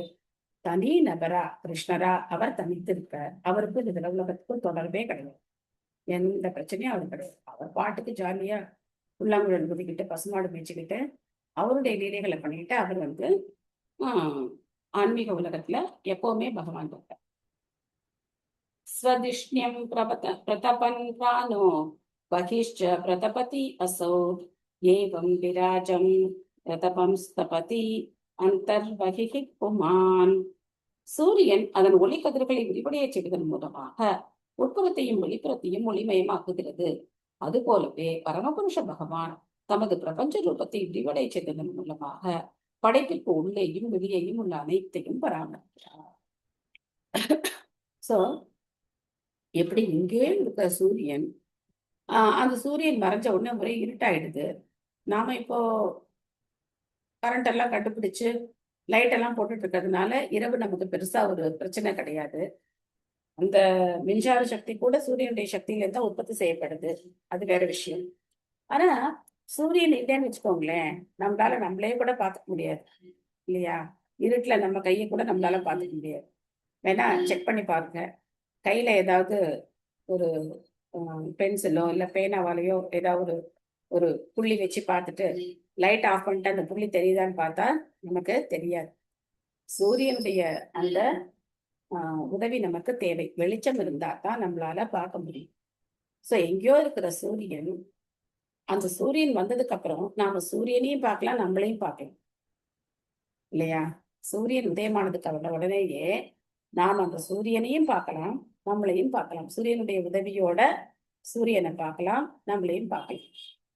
தனி நபரா கிருஷ்ணரா அவர் தனித்து இருக்கார். அவருக்கு இதுல உலகத்துக்கும் தொடர்பே கிடையாது. எந்த பிரச்சனையும் அவர் கிடையாது. அவர் பாட்டுக்கு ஜாலியா புல்லாங்குழல் குதிக்கிட்டு பசுமாடு மேய்ச்சிக்கிட்டு அவருடைய லீலைகளை பண்ணிக்கிட்டு அவர் வந்து ஆன்மீக உலகத்துல எப்பவுமே பகவான் இருக்கார். ஸ்வதிஷ்ணியம் பிரதபன் பிராணோ பகிஷ்ச பிரதபதி அசௌ ஏவம் விராஜம் ரதபம் ஸ்தபதி அந்தர்வஹி புமான். சூரியன் அதன் ஒளி கதிர்களை விரிவடைய செய்வதன் மூலமாக உட்புறத்தையும் வெளிப்புறத்தையும் ஒளிமயமாக்குகிறது. அதுபோலவே பரமபுருஷ பகவான் தமது பிரபஞ்ச ரூபத்தை விரிவடைய செய்வதன் மூலமாக படைப்பிற்கு உள்ளேயும் வெளியேயும் உள்ள அனைத்தையும் பராமரிக்கிறார். சோ எப்படி இங்கே இருக்கிற சூரியன் அந்த சூரியன் மறைஞ்ச உடனே ஒரே இருட்டாயிடுது. நாம இப்போ கரண்ட் எல்லாம் கண்டுபிடிச்சு லைட் எல்லாம் போட்டுட்டு இருக்கிறதுனால இரவு நமக்கு பெருசா ஒரு பிரச்சனை கிடையாது. அந்த மின்சார சக்தி கூட சூரியனுடைய சக்தியில தான் உற்பத்தி செய்யப்படுது, அது வேற விஷயம். ஆனா சூரியன் இல்லைன்னு வச்சுக்கோங்களேன், நம்மளால நம்மளே கூட பார்த்துக்க முடியாது இல்லையா? இருட்டுல நம்ம கையை கூட நம்மளால பார்த்துக்க முடியாது. வேணா செக் பண்ணி பாருங்க, கையில ஏதாவது ஒரு பென்சிலோ இல்ல பேனாவாலேயோ ஏதாவது ஒரு புள்ளி வச்சு பார்த்துட்டு லைட் ஆஃப் பண்ணிட்டு அந்த புள்ளி தெரியுதான்னு பார்த்தா நமக்கு தெரியாது. சூரியனுடைய அந்த உதவி நமக்கு தேவை. வெளிச்சம் இருந்தா தான் நம்மளால பார்க்க முடியும். சோ எங்கேயோ இருக்கிற சூரியன், அந்த சூரியன் வந்ததுக்கு அப்புறம் நாம சூரியனையும் பார்க்கலாம், நம்மளையும் பார்க்கலாம் இல்லையா? சூரியன் உதயமானதுக்கு உடனேயே நாம் அந்த சூரியனையும் பார்க்கலாம், நம்மளையும் பார்க்கலாம். சூரியனுடைய உதவியோட சூரியனை பார்க்கலாம், நம்மளையும் பார்க்கலாம்.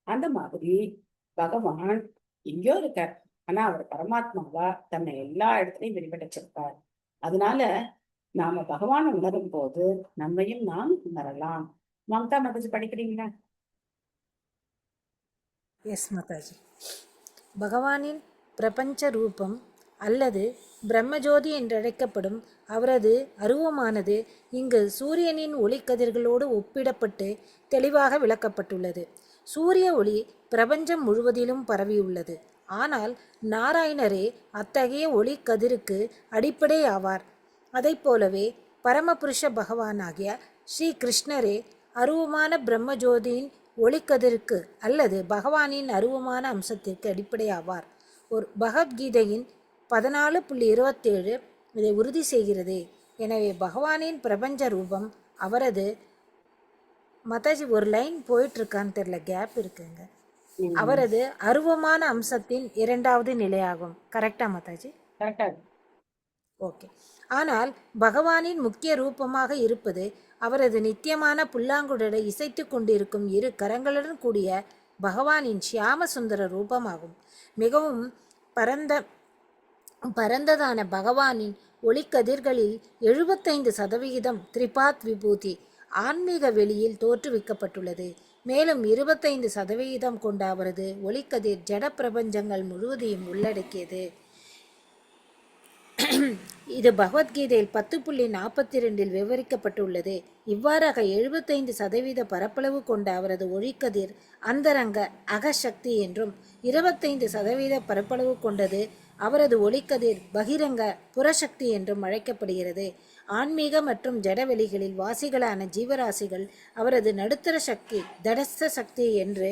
அந்த மாதிரி பகவான் எங்கேயோ இருக்கார், ஆனா அவர் பரமாத்மாவா தன்னை எல்லா இடத்துலையும் விரிவடைச்சிருப்பார். அதனால நாம பகவானை உணரும் போது நம்மையும் நாம் உணரலாம். மம்தா மகஜி படிக்கிறீங்களா?
எஸ் மாதாஜி. பகவானின் பிரபஞ்ச ரூபம் அல்லது பிரம்மஜோதி என்றழைக்கப்படும் அவரது அருவமானது இங்கு சூரியனின் ஒளிக்கதிர்களோடு ஒப்பிடப்பட்டு தெளிவாக விளக்கப்பட்டுள்ளது. சூரிய ஒளி பிரபஞ்சம் முழுவதிலும் பரவியுள்ளது. ஆனால் நாராயணரே அத்தகைய ஒளிக்கதிருக்கு அடிப்படை ஆவார். அதை போலவே பரமபுருஷ பகவானாகிய ஸ்ரீ கிருஷ்ணரே அருவமான பிரம்மஜோதியின் ஒளிக்கதிருக்கு அல்லது பகவானின் அருவமான அம்சத்திற்கு அடிப்படை ஆவார். ஒரு பகவத்கீதையின் 14.27 இதை உறுதி செய்கிறது. எனவே பகவானின் பிரபஞ்ச ரூபம் அவரது மாதாஜி ஒரு லைன் போயிட்டு இருக்கான்னு தெரியல, கேப் இருக்குங்க. அவரது அருவமான அம்சத்தின் 2வது நிலையாகும். கரெக்டா மாதாஜி?
கரெக்டா.
ஓகே. ஆனால் பகவானின் முக்கிய ரூபமாக இருப்பது அவரது நித்தியமான புல்லாங்குழலை இசைத்து கொண்டிருக்கும் 2 கரங்களுடன் கூடிய பகவானின் ஷியாம சுந்தர ரூபமாகும். மிகவும் பரந்ததான பகவானின் ஒளிக்கதிர்களில் 75% திரிபாத் விபூதி ஆன்மீக வெளியில் தோற்றுவிக்கப்பட்டுள்ளது. மேலும் 25% கொண்ட அவரது ஒளிக்கதிர் ஜட பிரபஞ்சங்கள் முழுவதையும் உள்ளடக்கியது. இது பகவத்கீதையில் 10.42 விவரிக்கப்பட்டுள்ளது. இவ்வாறாக 75% பரப்பளவு கொண்ட அவரது ஒளிக்கதிர் அந்தரங்க அகசக்தி என்றும் 25% பரப்பளவு கொண்டது அவரது ஒளிக்கதிர் பகிரங்க புறசக்தி என்றும் அழைக்கப்படுகிறது. ஆன்மீக மற்றும் ஜடவெளிகளில் வாசிகளான ஜீவராசிகள் அவரது நடுத்தர சக்தி தடஸ்த சக்தி என்று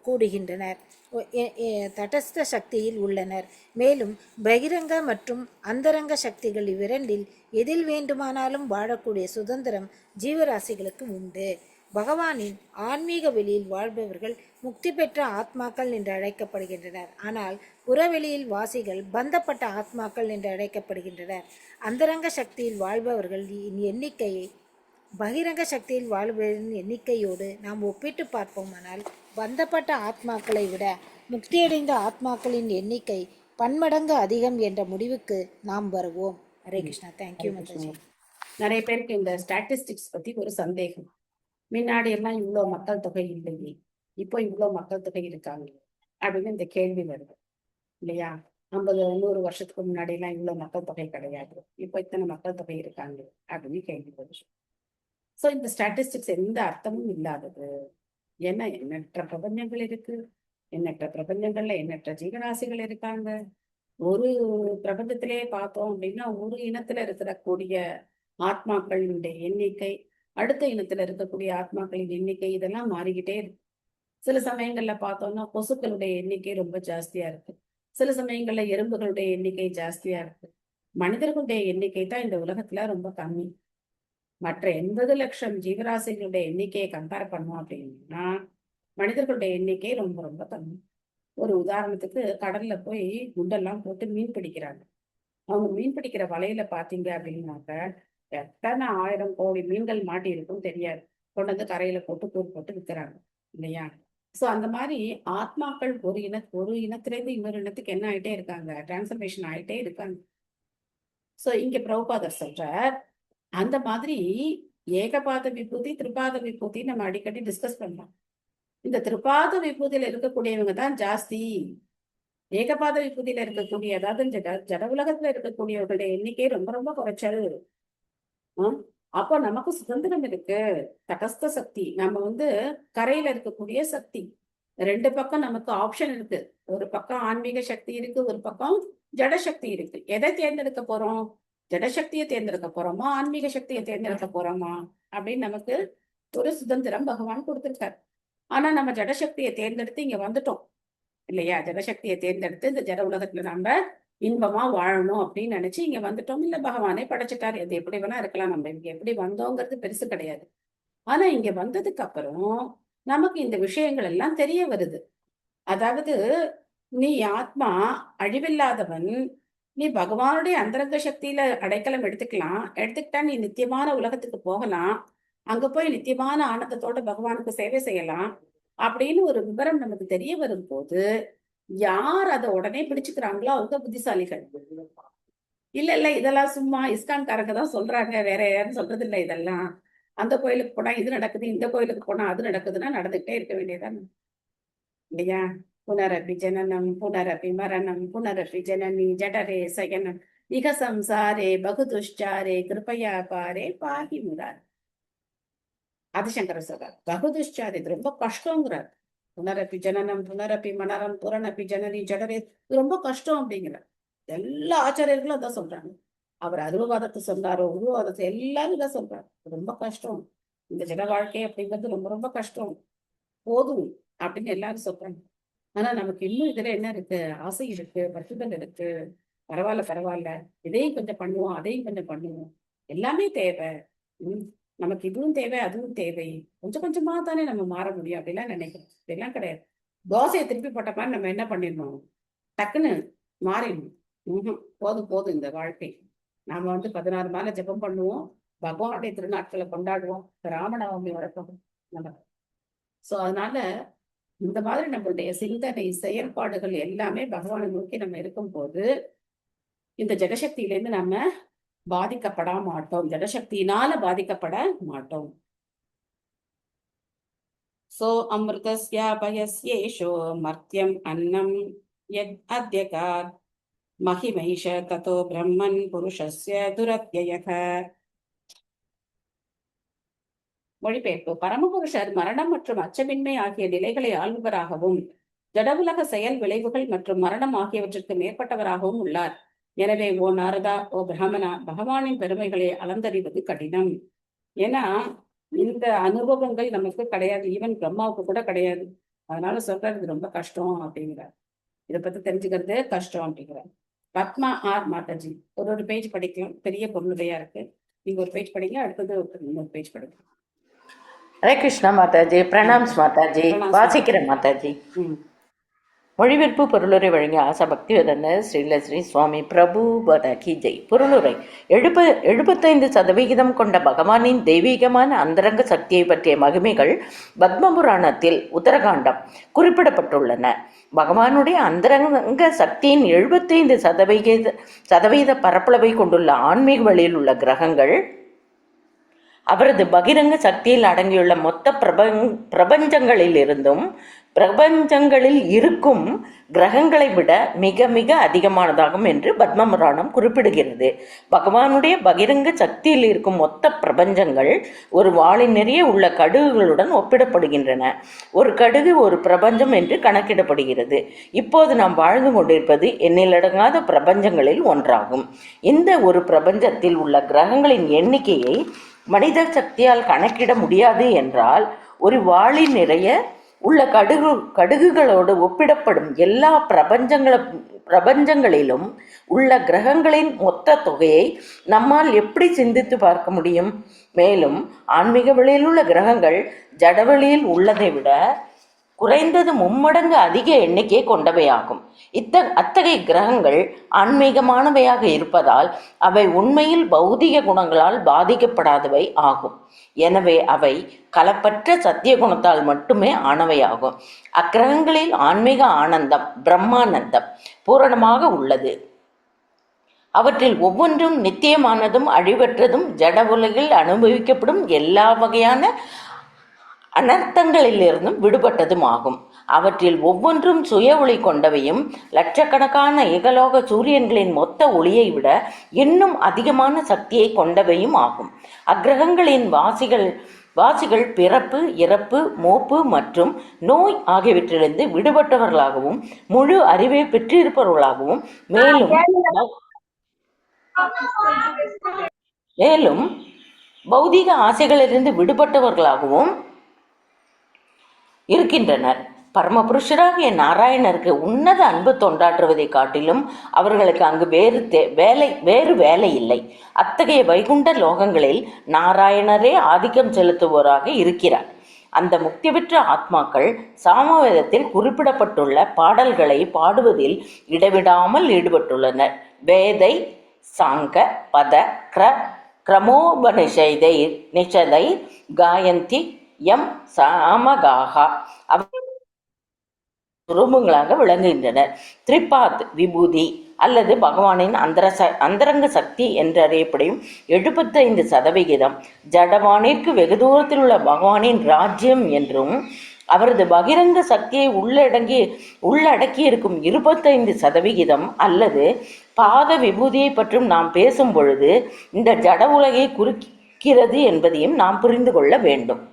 கூடுகின்றனர், தடஸ்த சக்தியில் உள்ளனர். மேலும் பகிரங்க மற்றும் அந்தரங்க சக்திகள் இவ்விரண்டில் எதில் வேண்டுமானாலும் வாழக்கூடிய சுதந்திரம் ஜீவராசிகளுக்கு உண்டு. பகவானின் ஆன்மீக வெளியில் வாழ்பவர்கள் முக்தி பெற்ற ஆத்மாக்கள் என்று அழைக்கப்படுகின்றனர். ஆனால் புறவெளியில் வாசிகள் பந்தப்பட்ட ஆத்மாக்கள் என்று அழைக்கப்படுகின்றனர். அந்தரங்க சக்தியில் வாழ்பவர்களின் எண்ணிக்கையை பகிரங்க சக்தியில் வாழ்பவரின் எண்ணிக்கையோடு நாம் ஒப்பிட்டு பார்ப்போமானால் பந்தப்பட்ட ஆத்மாக்களை விட முக்தியடைந்த ஆத்மாக்களின் எண்ணிக்கை பன்மடங்கு அதிகம் என்ற முடிவுக்கு நாம் வருவோம். ஹரே கிருஷ்ணா. தேங்க்யூ மாதாஜி.
நிறைய பேருக்கு இந்த ஸ்டாட்டிஸ்டிக்ஸ் பத்தி ஒரு சந்தேகம். முன்னாடி எல்லாம் இவ்வளோ மக்கள் தொகை இல்லையே, இப்போ இவ்வளோ மக்கள் தொகை இருக்காங்க அப்படின்னு இந்த கேள்வி வருது இல்லையா? 50-100 வருஷத்துக்கு முன்னாடி எல்லாம் இவ்வளோ மக்கள் தொகை கிடையாது, இப்போ இத்தனை மக்கள் தொகை இருக்காங்க அப்படின்னு கேள்வி வருது. ஸோ இந்த ஸ்டாட்டிஸ்டிக்ஸ் எந்த அர்த்தமும் இல்லாதது. ஏன்னா எண்ணற்ற பிரபஞ்சங்கள் இருக்கு, எண்ணற்ற பிரபஞ்சங்கள்ல எண்ணற்ற ஜீவராசிகள் இருக்காங்க. ஒரு பிரபஞ்சத்திலே பார்த்தோம் அப்படின்னா ஒரு இனத்துல இருக்கக்கூடிய ஆத்மாக்களினுடைய எண்ணிக்கை, அடுத்த இனத்துல இருக்கக்கூடிய ஆத்மாக்களின் எண்ணிக்கை இதெல்லாம் மாறிக்கிட்டே இருக்கு. சில சமயங்கள்ல பார்த்தோம்னா கொசுக்களுடைய எண்ணிக்கை ரொம்ப ஜாஸ்தியா இருக்கு, சில சமயங்கள்ல எறும்புகளுடைய எண்ணிக்கை ஜாஸ்தியா இருக்கு. மனிதர்களுடைய எண்ணிக்கை தான் இந்த உலகத்துல ரொம்ப கம்மி. மற்ற 80 லட்சம் ஜீவராசிகளுடைய எண்ணிக்கையை கம்பேர் பண்ணோம் அப்படின்னா மனிதர்களுடைய எண்ணிக்கை ரொம்ப ரொம்ப கம்மி. ஒரு உதாரணத்துக்கு கடல்ல போய் குண்டெல்லாம் போட்டு மீன் பிடிக்கிறாங்க. அவங்க மீன் பிடிக்கிற வலையில பாத்தீங்க அப்படின்னாக்க எத்தனை 1000 கோடி மீன்கள் மாட்டி இருக்கும் தெரியாது. கொண்டு வந்து கரையில போட்டு கூறு போட்டு விற்கிறாங்க இல்லையா? சோ அந்த மாதிரி ஆத்மாக்கள் ஒரு இனத்திலிருந்து இன்னொரு இனத்துக்கு என்ன ஆயிட்டே இருக்காங்க, டிரான்ஸ்ஃபர்மேஷன் ஆயிட்டே இருக்காங்க. சோ இங்க பிரபுபாதர் சொல்றார், அந்த மாதிரி ஏகபாத விபூதி திரிபாத விபூதி நம்ம அடிக்கடி டிஸ்கஸ் பண்ணலாம். இந்த திரிபாத விபூதியில இருக்கக்கூடியவங்க தான் ஜாஸ்தி. ஏகபாத விபூதியில இருக்கக்கூடிய, அதாவது ஜட உலகத்துல இருக்கக்கூடியவர்களுடைய எண்ணிக்கை ரொம்ப ரொம்ப குறைச்சல். அப்போ நமக்கு சுதந்திரம் இருக்கு. தடஸ்த சக்தி, நம்ம கரையில இருக்கக்கூடிய சக்தி, 2 பக்கம் நமக்கு ஆப்ஷன் இருக்கு. ஒரு பக்கம் ஆன்மீக சக்தி இருக்கு, ஒரு பக்கம் ஜடசக்தி இருக்கு. எதை தேர்ந்தெடுக்க போறோம்? ஜடசக்தியை தேர்ந்தெடுக்க போறோமா, ஆன்மீக சக்தியை தேர்ந்தெடுக்க போறோமா அப்படின்னு நமக்கு ஒரு சுதந்திரம் பகவான் கொடுத்திருக்காரு. ஆனா நம்ம ஜடசக்தியை தேர்ந்தெடுத்து இங்க வந்துட்டோம் இல்லையா? ஜடசக்தியை தேர்ந்தெடுத்து இந்த ஜட உலகத்துல நம்ம இன்பமா வாழணும் அப்படின்னு நினைச்சு இங்க வந்துட்டோம். இல்ல பகவானே படைச்சிட்டாரு, அது எப்படி வேணா இருக்கலாம். நம்ம இங்க எப்படி வந்தோங்கிறது பெருசு கிடையாது. ஆனா இங்க வந்ததுக்கு அப்புறம் நமக்கு இந்த விஷயங்கள் எல்லாம் தெரிய வருது. அதாவது நீ ஆத்மா அழிவில்லாதவன், நீ பகவானுடைய அந்தரங்க சக்தியில அடைக்கலம் எடுத்துக்கிட்டா நீ நித்தியமான உலகத்துக்கு போகலாம். அங்க போய் நித்தியமான ஆனந்தத்தோட பகவானுக்கு சேவை செய்யலாம் அப்படின்னு ஒரு விவரம் நமக்கு தெரிய வரும்போது, யார் அதை உடனே பிடிச்சுக்கிறாங்களோ அவங்க புத்திசாலிகள். இல்ல இதெல்லாம் சும்மா இஸ்கான்காரங்க தான் சொல்றாங்க, வேற யாரும் சொல்றது இல்லை. இதெல்லாம் அந்த கோயிலுக்கு போனா இது நடக்குது, இந்த கோயிலுக்கு போனா அது நடக்குதுன்னா நடந்துகிட்டே இருக்க வேண்டியதான் இல்லையா? புனரபி ஜனனம் புனரபி மரணம் புனரபி ஜனனி ஜடரே சயனம் இக சம்சாரே பகுதுஷ்சாரே கிருபையா பாரே பாகி முரார். ஆதிசங்கர சொல்றார், பகுதுஷ்சாரே இது ரொம்ப கஷ்டங்கிறார். புனரபி ஜனனம் புனரபி மரணம் புனரபி ஜனனி ஜடரே, இது ரொம்ப கஷ்டம் அப்படிங்கிறார். எல்லா ஆச்சாரியர்களும் அதான் சொல்றாங்க. அவர் அருவவாதத்தை சொன்னாரோ உருவவாதத்தை எல்லாரும் தான் சொல்றாரு, ரொம்ப கஷ்டம் இந்த ஜட வாழ்க்கை அப்படிங்கிறது, ரொம்ப ரொம்ப கஷ்டம், போதும் அப்படின்னு எல்லாரும் சொல்றாங்க. ஆனா நமக்கு இன்னும் இதுல என்ன இருக்கு, ஆசை இருக்கு, பற்றுதல் இருக்கு. பரவாயில்ல இதையும் கொஞ்சம் பண்ணுவோம், அதையும் கொஞ்சம் பண்ணுவோம், எல்லாமே தேவை. நமக்கு இதுவும் தேவை அதுவும் தேவை, கொஞ்சம் கொஞ்சமா தானே நம்ம மாற முடியும் அப்படிலாம் நினைக்கிறோம். இதெல்லாம் கிடையாது. தோசையை திருப்பி போட்ட மாதிரி நம்ம என்ன பண்ணிடணும், டக்குன்னு மாறிடணும். போதும் இந்த வாழ்க்கை. நாம 16 மாலை ஜெபம் பண்ணுவோம், பகவானுடைய திருநாட்களை கொண்டாடுவோம், ராமநவமி வரைக்கும் நம்ம. சோ அதனால இந்த மாதிரி நம்மளுடைய சிந்தனை செயற்பாடுகள் எல்லாமே பகவானை நோக்கி நம்ம இருக்கும்போது இந்த ஜடசக்தியிலேருந்து நம்ம பாதிக்கப்பட மாட்டோம், ஜடசக்தியினால பாதிக்கப்பட மாட்டோம். சோ அமிர்தஸ்ய பயஸ்யேஷோ மர்த்தியம் அன்னம் யத் அத்யகாத் மகிமைஷ ததோ பிரம்மன் புருஷஸ்ய துரத்யயக. மொழிபெயர்ப்பு. பரமபுருஷர் மரணம் மற்றும் அச்சமின்மை ஆகிய நிலைகளை ஆள்பவராகவும் ஜடவுலக செயல் விளைவுகள் மற்றும் மரணம் ஆகியவற்றிற்கு மேற்பட்டவராகவும் உள்ளார். எனவே ஓ நாரதா, ஓ பிராமணா, பகவானின் பெருமைகளை அளந்தறிவது கடினம். ஏன்னா இந்த அனுபவங்கள் நமக்கு கிடையாது, ஈவன் பிரம்மாவுக்கு கூட கிடையாது. அதனால சொல்றது ரொம்ப கஷ்டம் அப்படிங்கிறார். இதை பத்தி தெரிஞ்சுக்கிறது கஷ்டம் அப்படிங்கிறார். பத்மா ஆர் மாதாஜி ஒரு பேஜ் படிக்கலாம், பெரிய பொருளுடையா இருக்கு. நீங்க ஒரு பேஜ் படிங்க, அடுத்தது இன்னொரு பேஜ் படிங்க.
ஹரே கிருஷ்ணா மாதாஜி. பிரணாம்ஸ் மாதாஜி. வாசிக்கிறேன் மாதாஜி. மொழிபெயர்ப்பு பொருளுரை வழங்கிய ஆசா பக்திவேதாந்த ஸ்ரீல ஸ்ரீ சுவாமி பிரபுபாத கி ஜெய். பொருளுரை. 75% கொண்ட பகவானின் தெய்வீகமான அந்தரங்க சக்தியை பற்றிய மகிமைகள் பத்ம புராணத்தில் உத்தரகாண்டம் குறிப்பிடப்பட்டுள்ளன. பகவானுடைய அந்தரங்க சக்தியின் 75% பரப்பளவை கொண்டுள்ள ஆன்மீக வழியில் உள்ள கிரகங்கள் அவரது பகிரங்க சக்தியில் அடங்கியுள்ள மொத்த பிரபஞ்சங்களில் இருக்கும் கிரகங்களை விட மிக மிக அதிகமானதாகும் என்று பத்ம புராணம் குறிப்பிடுகிறது. பகவானுடைய பகிரங்க சக்தியில் இருக்கும் மொத்த பிரபஞ்சங்கள் ஒரு வாளின் நிறைய உள்ள கடுகுகளுடன் ஒப்பிடப்படுகின்றன. ஒரு கடுகு ஒரு பிரபஞ்சம் என்று கணக்கிடப்படுகிறது. இப்போது நாம் வாழ்ந்து கொண்டிருப்பது எண்ணிலடங்காத பிரபஞ்சங்களில் ஒன்றாகும். இந்த ஒரு பிரபஞ்சத்தில் உள்ள கிரகங்களின் எண்ணிக்கையை மனித சக்தியால் கணக்கிட முடியாது என்றால், ஒரு வாளின் நிறைய உள்ள கடுகுகளோடு ஒப்பிடப்படும் எல்லா பிரபஞ்சங்களிலும் உள்ள கிரகங்களின் மொத்த தொகையை நம்மால் எப்படி சிந்தித்து பார்க்க முடியும்? மேலும் ஆன்மீக வெளியில் உள்ள கிரகங்கள் ஜடவெளியில் உள்ளதை விட குறைந்தது மும்மடங்கு அதிக எண்ணிக்கை கொண்டவையாகும். அத்தகைய கிரகங்கள் ஆன்மீகமானவையாக இருப்பதால் அவை உண்மையில் பௌதிக குணங்களால் பாதிக்கப்படாதவை ஆகும். எனவே அவை கலப்பற்ற சத்திய குணத்தால் மட்டுமே ஆனவையாகும். அக்கிரகங்களில் ஆன்மீக ஆனந்தம், பிரம்மானந்தம் பூரணமாக உள்ளது. அவற்றில் ஒவ்வொன்றும் நித்தியமானதும் அழிவற்றதும் ஜட உலகில் அனுபவிக்கப்படும் எல்லா வகையான அனர்த்தங்களிலிருந்தும் விடுபட்டதும் ஆகும். அவற்றில் ஒவ்வொன்றும் சுய ஒளி கொண்டவையும் லட்சக்கணக்கான இகலோக சூரியன்களின் மொத்த ஒளியை விட இன்னும் அதிகமான சக்தியை கொண்டவையும் ஆகும். அக்கிரகங்களின் வாசிகள் பிறப்பு, இறப்பு, மூப்பு மற்றும் நோய் ஆகியவற்றிலிருந்து விடுபட்டவர்களாகவும் முழு அறிவை பெற்றிருப்பவர்களாகவும் மேலும் பௌதிக ஆசைகளிலிருந்து விடுபட்டவர்களாகவும் இருக்கின்றனர். பரமபுருஷராகிய நாராயணருக்கு உன்னத அன்பு தொண்டாற்றுவதை காட்டிலும் அவர்களுக்கு அங்கு வேறு வேலை இல்லை. அத்தகைய வைகுண்ட லோகங்களில் நாராயணரே ஆதிக்கம் செலுத்துவோராக இருக்கிறார். அந்த முக்தி பெற்ற ஆத்மாக்கள் சாமவேதத்தில் குறிப்பிடப்பட்டுள்ள பாடல்களை பாடுவதில் இடைவிடாமல் ஈடுபட்டுள்ளனர். வேதை சாங்க பத கிரமோபனிஷதை நிஷதை காயந்தி எம் சாமகாகா ரூபங்களாக விளங்குகின்றனர். திரிபாத் விபூதி அல்லது பகவானின் அந்தரங்க சக்தி என்றறியப்படும் 75% ஜடவானிற்கு வெகு தூரத்தில் உள்ள பகவானின் ராஜ்யம் என்றும், அவரது பகிரங்க சக்தியை உள்ளடக்கி இருக்கும் 25% அல்லது பாத விபூதியை பற்றும் நாம் பேசும் பொழுது இந்த ஜட உலகை குறிக்கிறது என்பதையும் நாம் புரிந்து கொள்ள வேண்டும்.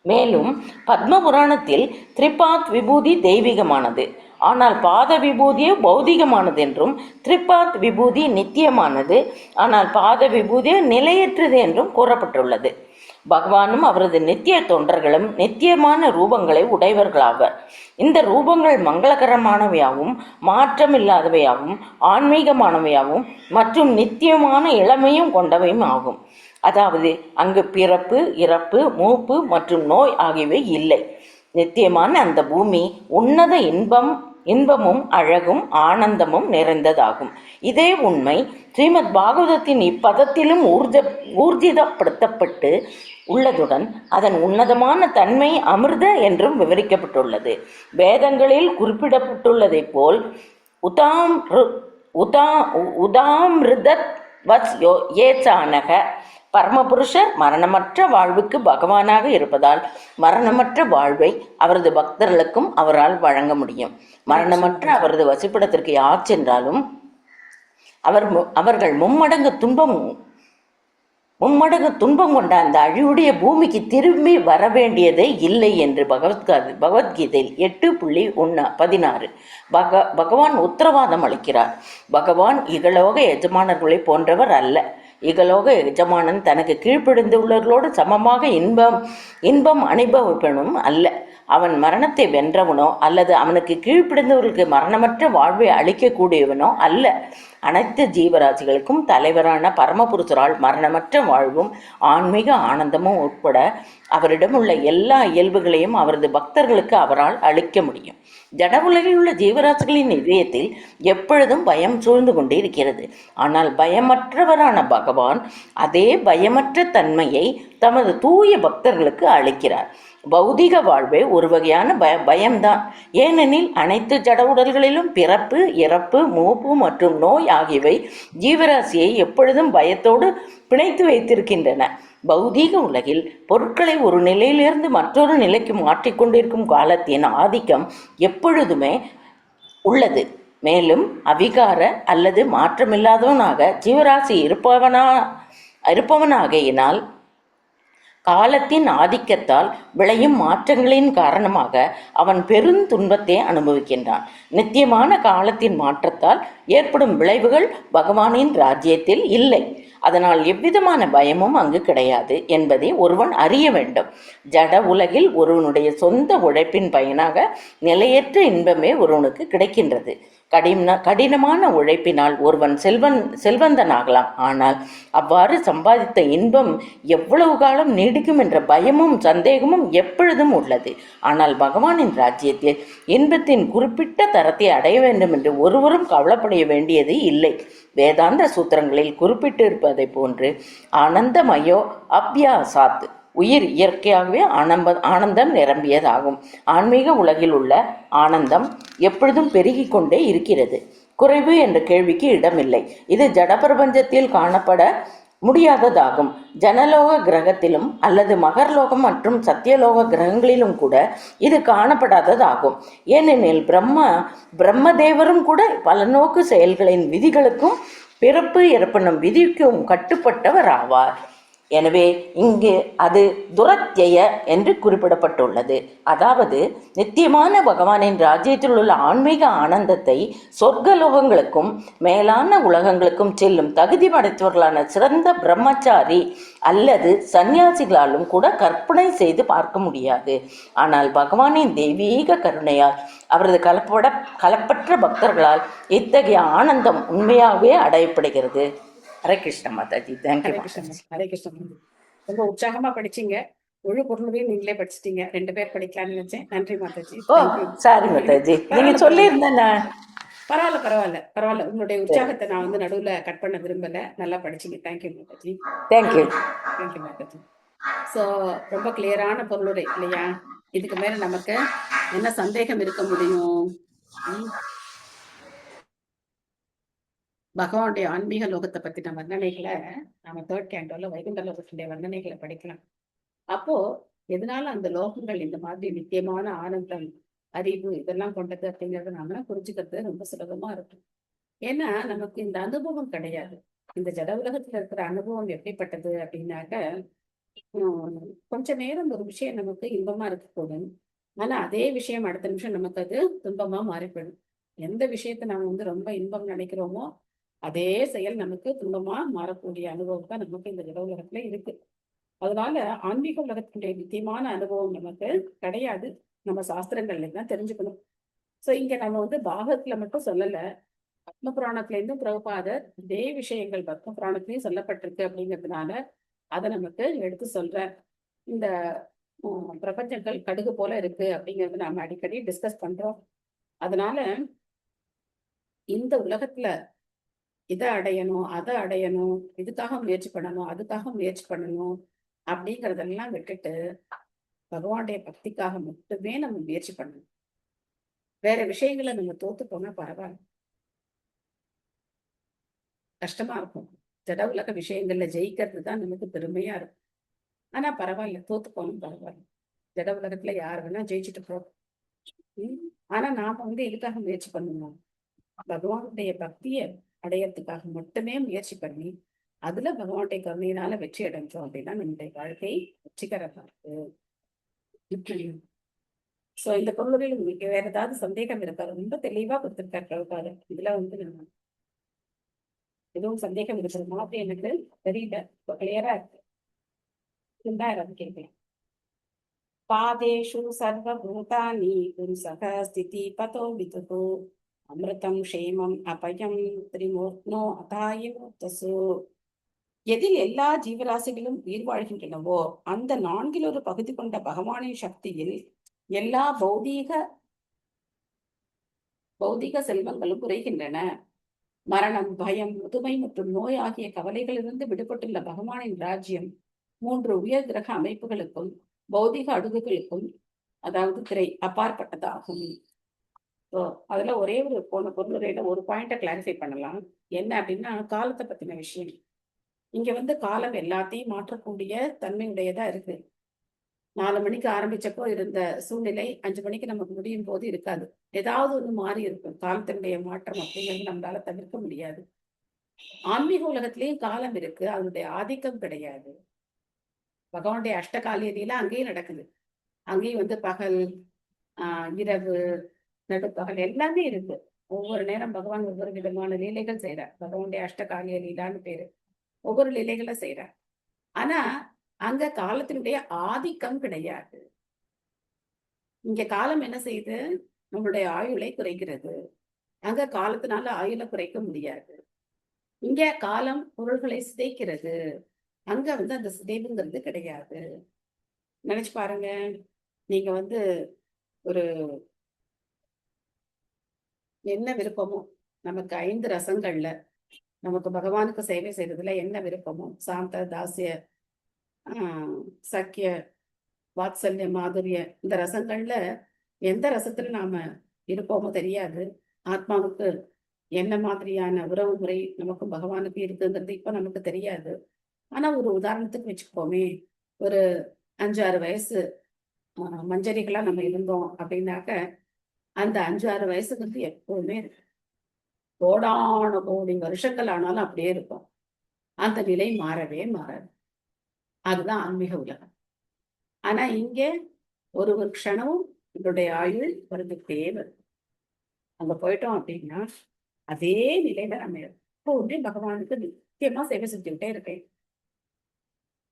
மேலும் பத்ம புராணத்தில் திரிபாத் விபூதி தெய்வீகமானது, ஆனால் பாத விபூதியே பௌதிகமானது என்றும், திரிபாத் விபூதி நித்தியமானது, ஆனால் பாத விபூதியே நிலையற்றது என்றும் கூறப்பட்டுள்ளது. பகவானும் அவரது நித்திய தொண்டர்களும் நித்தியமான ரூபங்களை உடையவர்களாவர். இந்த ரூபங்கள் மங்களகரமானவையாகவும் மாற்றமில்லாதவையாகவும் ஆன்மீகமானவையாகவும் மற்றும் நித்தியமான இளமையும் கொண்டவையும் ஆகும். அதாவது அங்கு பிறப்பு, இறப்பு, மூப்பு மற்றும் நோய் ஆகியவை இல்லை. நித்தியமான அந்த பூமி உன்னத இன்பமும் அழகும் ஆனந்தமும் நிறைந்ததாகும். இதே உண்மை ஸ்ரீமத் பாகவதத்தின் இப்பதத்திலும் ஊர்ஜிதப்படுத்தப்பட்டு உள்ளதுடன் அதன் உன்னதமான தன்மை அமிர்த என்றும் விவரிக்கப்பட்டுள்ளது. வேதங்களில் குறிப்பிடப்பட்டுள்ளதைப் போல் உதாமிருதத் ஏச்சானக பரமபுருஷர் மரணமற்ற வாழ்வுக்கு பகவானாக இருப்பதால் மரணமற்ற வாழ்வை அவரது பக்தர்களுக்கும் அவரால் வழங்க முடியும். மரணமற்ற அவரது வசிப்பிடத்திற்கு யார் சென்றாலும் அவர்கள் மும்மடங்கு துன்பம் கொண்ட அந்த அழிவுடைய பூமிக்கு திரும்பி வர வேண்டியதே இல்லை என்று பகவத்கீதையில் 8.16 பகவான் உத்தரவாதம் அளிக்கிறார். பகவான் இகலோக எஜமானர்களை போன்றவர் அல்ல. இகலோக எஜமானன் தனக்கு கீழ்ப்படிந்துள்ளவர்களோடு சமமாக இன்பம் அனுபவிப்பனும் அல்ல. அவன் மரணத்தை வென்றவனோ அல்லது அவனுக்கு கீழ்ப்படிந்தவர்களுக்கு மரணமற்ற வாழ்வை அளிக்கக்கூடியவனோ அல்ல. அனைத்து ஜீவராசிகளுக்கும் தலைவரான பரமபுருஷரால் மரணமற்ற வாழ்வும் ஆன்மீக ஆனந்தமும் உட்பட அவரிடம் உள்ள எல்லா இயல்புகளையும் அவரது பக்தர்களுக்கு அவரால் அளிக்க முடியும். ஜட உலகில் உள்ள ஜீவராசிகளின் இதயத்தில் எப்பொழுதும் பயம் சூழ்ந்து கொண்டே இருக்கிறது. ஆனால் பயமற்றவரான பகவான் அதே பயமற்ற தன்மையை தமது தூய பக்தர்களுக்கு அளிக்கிறார். பௌதிக வாழ்வே ஒரு வகையான பயம்தான். ஏனெனில் அனைத்து ஜட உடல்களிலும் பிறப்பு, இறப்பு, மூப்பு மற்றும் நோய் ஆகியவை ஜீவராசியை எப்பொழுதும் பயத்தோடு பிணைத்து வைத்திருக்கின்றன. பௌதீக உலகில் பொருட்களை ஒரு நிலையிலிருந்து மற்றொரு நிலைக்கு மாற்றிக்கொண்டிருக்கும் காலத்தின் ஆதிக்கம் எப்பொழுதுமே உள்ளது. மேலும் அவிகார அல்லது மாற்றமில்லாதவனாக ஜீவராசி இருப்பவனாகையினால் காலத்தின் ஆதிக்கத்தால் விளையும் மாற்றங்களின் காரணமாக அவன் பெருந்துன்பத்தை அனுபவிக்கின்றான். நித்தியமான காலத்தின் மாற்றத்தால் ஏற்படும் விளைவுகள் பகவானின் ராஜ்யத்தில் இல்லை. அதனால் எவ்விதமான பயமும் அங்கு கிடையாது என்பதை ஒருவன் அறிய வேண்டும். ஜட உலகில் ஒருவனுடைய சொந்த உழைப்பின் பயனாக நிலையற்ற இன்பமே ஒருவனுக்கு கிடைக்கின்றது. கடினமான உழைப்பினால் ஒருவன் செல்வந்தனாகலாம். ஆனால் அவ்வாறு சம்பாதித்த இன்பம் எவ்வளவு காலம் நீடிக்கும் என்ற பயமும் சந்தேகமும் எப்பொழுதும் உள்ளது. ஆனால் பகவானின் ராஜ்யத்தில் இன்பத்தின் குறிப்பிட்ட தரத்தை அடைய வேண்டும் என்று ஒருவரும் கவலைப்பட வேண்டியது இல்லை. வேதாந்த சூத்திரங்களில் குறிப்பிட்டிருப்பதை போன்று ஆனந்தமயோ அபியாசாத், உயிர் இயற்கையாகவே ஆனந்தம் நிரம்பியதாகும். ஆன்மீக உலகில் உள்ள ஆனந்தம் எப்பொழுதும் பெருகி கொண்டே இருக்கிறது. குறைவு என்ற கேள்விக்கு இடமில்லை. இது ஜடப்பிரபஞ்சத்தில் காணப்பட முடியாததாகும். ஜனலோக கிரகத்திலும் அல்லது மகர்லோகம் மற்றும் சத்தியலோக கிரகங்களிலும் கூட இது காணப்படாததாகும். ஏனெனில் பிரம்மதேவரும் கூட பலநோக்கு செயல்களின் விதிகளுக்கும் பிறப்பு இறப்பினும் விதிக்கும் கட்டுப்பட்டவர் ஆவார். எனவே இங்கு அது துரத்யய என்று குறிப்பிடப்பட்டுள்ளது. அதாவது நித்தியமான பகவானின் ராஜ்யத்தில் உள்ள ஆன்மீக ஆனந்தத்தை சொர்க்கலோகங்களுக்கும் மேலான உலகங்களுக்கும் செல்லும் தகுதி படைத்தவர்களான சிறந்த பிரம்மச்சாரி அல்லது சந்நியாசிகளாலும் கூட கற்பனை செய்து பார்க்க முடியாது. ஆனால் பகவானின் தெய்வீக கருணையால் அவரது கலப்பற்ற பக்தர்களால் இத்தகைய ஆனந்தம் உண்மையாகவே அடையப்படுகிறது. ஹரே கிருஷ்ண மாதாஜி. தேங்க்யூ.
ஹரே கிருஷ்ண. ரொம்ப உற்சாகமா படிச்சீங்க. முழு பொருளையும் நீங்களே படிச்சிட்டீங்க. 2 பேர் படிக்கலாம்னு நினைச்சேன். நன்றி மாதாஜி.
சாரி மாதாஜி, நீங்க சொல்லியிருந்தேன்.
பரவாயில்ல. உங்களுடைய உற்சாகத்தை நான் நடுவுல கட் பண்ண விரும்பல. நல்லா படிச்சீங்க. Thank you Mataji.
Thank you
Mataji. So ரொம்ப கிளியரான பொருளுரை இல்லையா? இதுக்கு மேல நமக்கு என்ன சந்தேகம் இருக்க முடியும்? பகவானுடைய ஆன்மீக லோகத்தை பத்தின வர்ணனைகளை நம்ம 3rd கேண்டோல வைகுண்ட லோகத்தினுடைய வர்ணனைகளை படிக்கலாம். அப்போ எதனால அந்த லோகங்கள் இந்த மாதிரி நித்தியமான ஆனந்தம், அறிவு இதெல்லாம் கொண்டது அப்படிங்கறத நாம புரிஞ்சுக்கிறது ரொம்ப சுலபமா இருக்கும். ஏன்னா நமக்கு இந்த அனுபவம் கிடையாது. இந்த ஜட உலகத்துல இருக்கிற அனுபவம் எப்படிப்பட்டது அப்படின்னாக்க, கொஞ்ச நேரம் ஒரு விஷயம் நமக்கு இன்பமா இருக்கக்கூடும். ஆனா அதே விஷயம் அடுத்த நிமிஷம் நமக்கு அது துன்பமா மாறிப்படும். எந்த விஷயத்த நாம ரொம்ப இன்பம் நினைக்கிறோமோ அதே செயல் நமக்கு துன்பமா மாறக்கூடிய அனுபவம் தான் நமக்கு இந்த ஜட உலகத்துல இருக்கு. அதனால ஆன்மீக உலகத்தினுடைய நித்தியமான அனுபவம் நமக்கு கிடையாது. நம்ம சாஸ்திரங்கள்ல தான் தெரிஞ்சுக்கணும். சோ இங்க நம்ம பாகவத்துல மட்டும் சொல்லல, பத்ம புராணத்துல இருந்தும் பிரபுபாதர் இதே விஷயங்கள் பத்ம புராணத்திலையும் சொல்லப்பட்டிருக்கு அப்படிங்கிறதுனால அதை நமக்கு எடுத்து சொல்ற. இந்த பிரபஞ்சங்கள் கடுகு போல இருக்கு அப்படிங்கறது நாம அடிக்கடி டிஸ்கஸ் பண்றோம். அதனால இந்த உலகத்துல இதை அடையணும், அதை அடையணும், இதுக்காக முயற்சி பண்ணணும், அதுக்காக முயற்சி பண்ணணும் அப்படிங்கறதெல்லாம் விட்டுட்டு பகவானுடைய பக்திக்காக மட்டுமே நம்ம முயற்சி பண்ணணும். வேற விஷயங்களை நம்ம தோத்து போனா பரவாயில்ல, கஷ்டமா இருக்கும். ஜட உலக விஷயங்கள்ல ஜெயிக்கிறது தான் நமக்கு பெருமையா இருக்கும். ஆனா பரவாயில்ல, தோத்து போகணும் பரவாயில்ல. ஜட உலகத்துல யார் வேணா ஜெயிச்சுட்டு போகும். ஆனா நாம இதுக்காக முயற்சி பண்ணணும், பகவானுடைய பக்தியை அடையறதுக்காக மட்டுமே முயற்சி பண்ணி அதுல பகவானுடைய கருணையினால வெற்றி அடைஞ்சோம் அப்படின்னா நம்முடைய வாழ்க்கை வெற்றிகரமா இருக்கு. சோ இந்த பொருள்களில் உங்களுக்கு வேற ஏதாவது சந்தேகம் இருக்கா? ரொம்ப தெளிவா கொடுத்திருக்காரு பிரபுபாதர். இதுல நம்ம எதுவும் சந்தேகம் இருக்கிற மாதிரி எனக்கு தெரியல, கிளியரா இருக்கு. யாராவது கேட்கலாம். பாதேஷு சர்வபூதானி புருஷக ஸ்திதி பதோ விதுகு அமிர்தம் க்ஷேமம் அபயம் திரிமூர்த்னோ அதாயினோத்தசு. எதில் எல்லா ஜீவராசிகளும் உயிர் வாழ்கின்றனவோ அந்த 4 ஒரு பகுதி கொண்ட பகவானின் சக்தியில் எல்லா பௌதிக செல்வங்களும் குறைகின்றன. மரணம், பயம், முதுமை மற்றும் நோய் ஆகிய கவலைகளிலிருந்து விடுபட்டுள்ள பகவானின் ராஜ்யம் 3 உயர் கிரக அமைப்புகளுக்கும் பௌதிக அடுக்குகளுக்கும், அதாவது திரை அப்பாற்பட்டதாகும். அதுல ஒரே ஒரு பொருளுரையில ஒரு பாயிண்ட கிளாரிஃபை பண்ணலாம். என்ன அப்படின்னா, காலத்தை பத்தின விஷயம். இங்க காலம் எல்லாத்தையும் மாற்றக்கூடிய தன்மையுடையதா இருக்கு. 4 மணிக்கு ஆரம்பிச்சப்போ இருந்த சூழ்நிலை 5 மணிக்கு நமக்கு முடியும் போது இருக்காது. ஏதாவது ஒண்ணு மாறி இருக்கும். காலத்தினுடைய மாற்றம் அப்படிங்கிறது நம்மளால தவிர்க்க முடியாது. ஆன்மீக உலகத்திலேயும் காலம் இருக்கு, அதனுடைய ஆதிக்கம் கிடையாது. பகவானுடைய அஷ்டகாலியெல்லாம் அங்கேயும் நடக்குது. அங்கேயும் பகல், இரவு, நடுப்பகல் எல்லாமே இருக்கு. ஒவ்வொரு நேரம் பகவான் ஒவ்வொரு விதமான லீலைகள் செய்யறார். பகவானுடைய அஷ்டகாலிய லீலான்னு பேரு. ஒவ்வொரு லீலைகளை செய்யறார். ஆனா அங்க காலத்தினுடைய ஆதிக்கம் கிடையாது. இங்க காலம் என்ன செய்யுது? நம்மளுடைய ஆயுளை குறைக்கிறது. அங்க காலத்தினால ஆயுளை குறைக்க முடியாது. இங்க காலம் பொருள்களை சிதைக்கிறது. அங்க வந்து அந்த சிதைவுங்கிறது கிடையாது. நினைச்சு பாருங்க. நீங்க வந்து ஒரு என்ன விருப்பமோ நமக்கு 5 ரசங்கள்ல நமக்கு பகவானுக்கு சேவை செய்யறதுல என்ன விருப்பமோ சாந்த, தாசிய, சக்கிய, வாத்சல்ய, மாதுரிய இந்த ரசங்கள்ல எந்த ரசத்துல நாம இருப்போமோ தெரியாது. ஆத்மாவுக்கு என்ன மாதிரியான உறவு முறை நமக்கும் பகவானுக்கு இருக்குங்கிறது இப்ப நமக்கு தெரியாது. ஆனா ஒரு உதாரணத்துக்கு வச்சுக்கோமே, ஒரு 5-6 வயசு மஞ்சரிகளா நம்ம இருந்தோம் அப்படின்னாக்க அந்த 5-6 வயசுக்கு வந்து எப்பவுமே கோடான கோடி வருஷங்கள் ஆனாலும் அப்படியே இருக்கும். அந்த நிலை மாறவே மாறாது. அதுதான் ஆன்மீக உலகம். ஆனா இங்கே ஒரு க்ஷணமும் இதனுடைய ஆயுள் வருந்துட்டே வரும். அங்க போயிட்டோம் அப்படின்னா அதே நிலையில நம்ம எப்பவுமே பகவானுக்கு நித்தியமா சேவை செஞ்சுக்கிட்டே இருக்கேன்.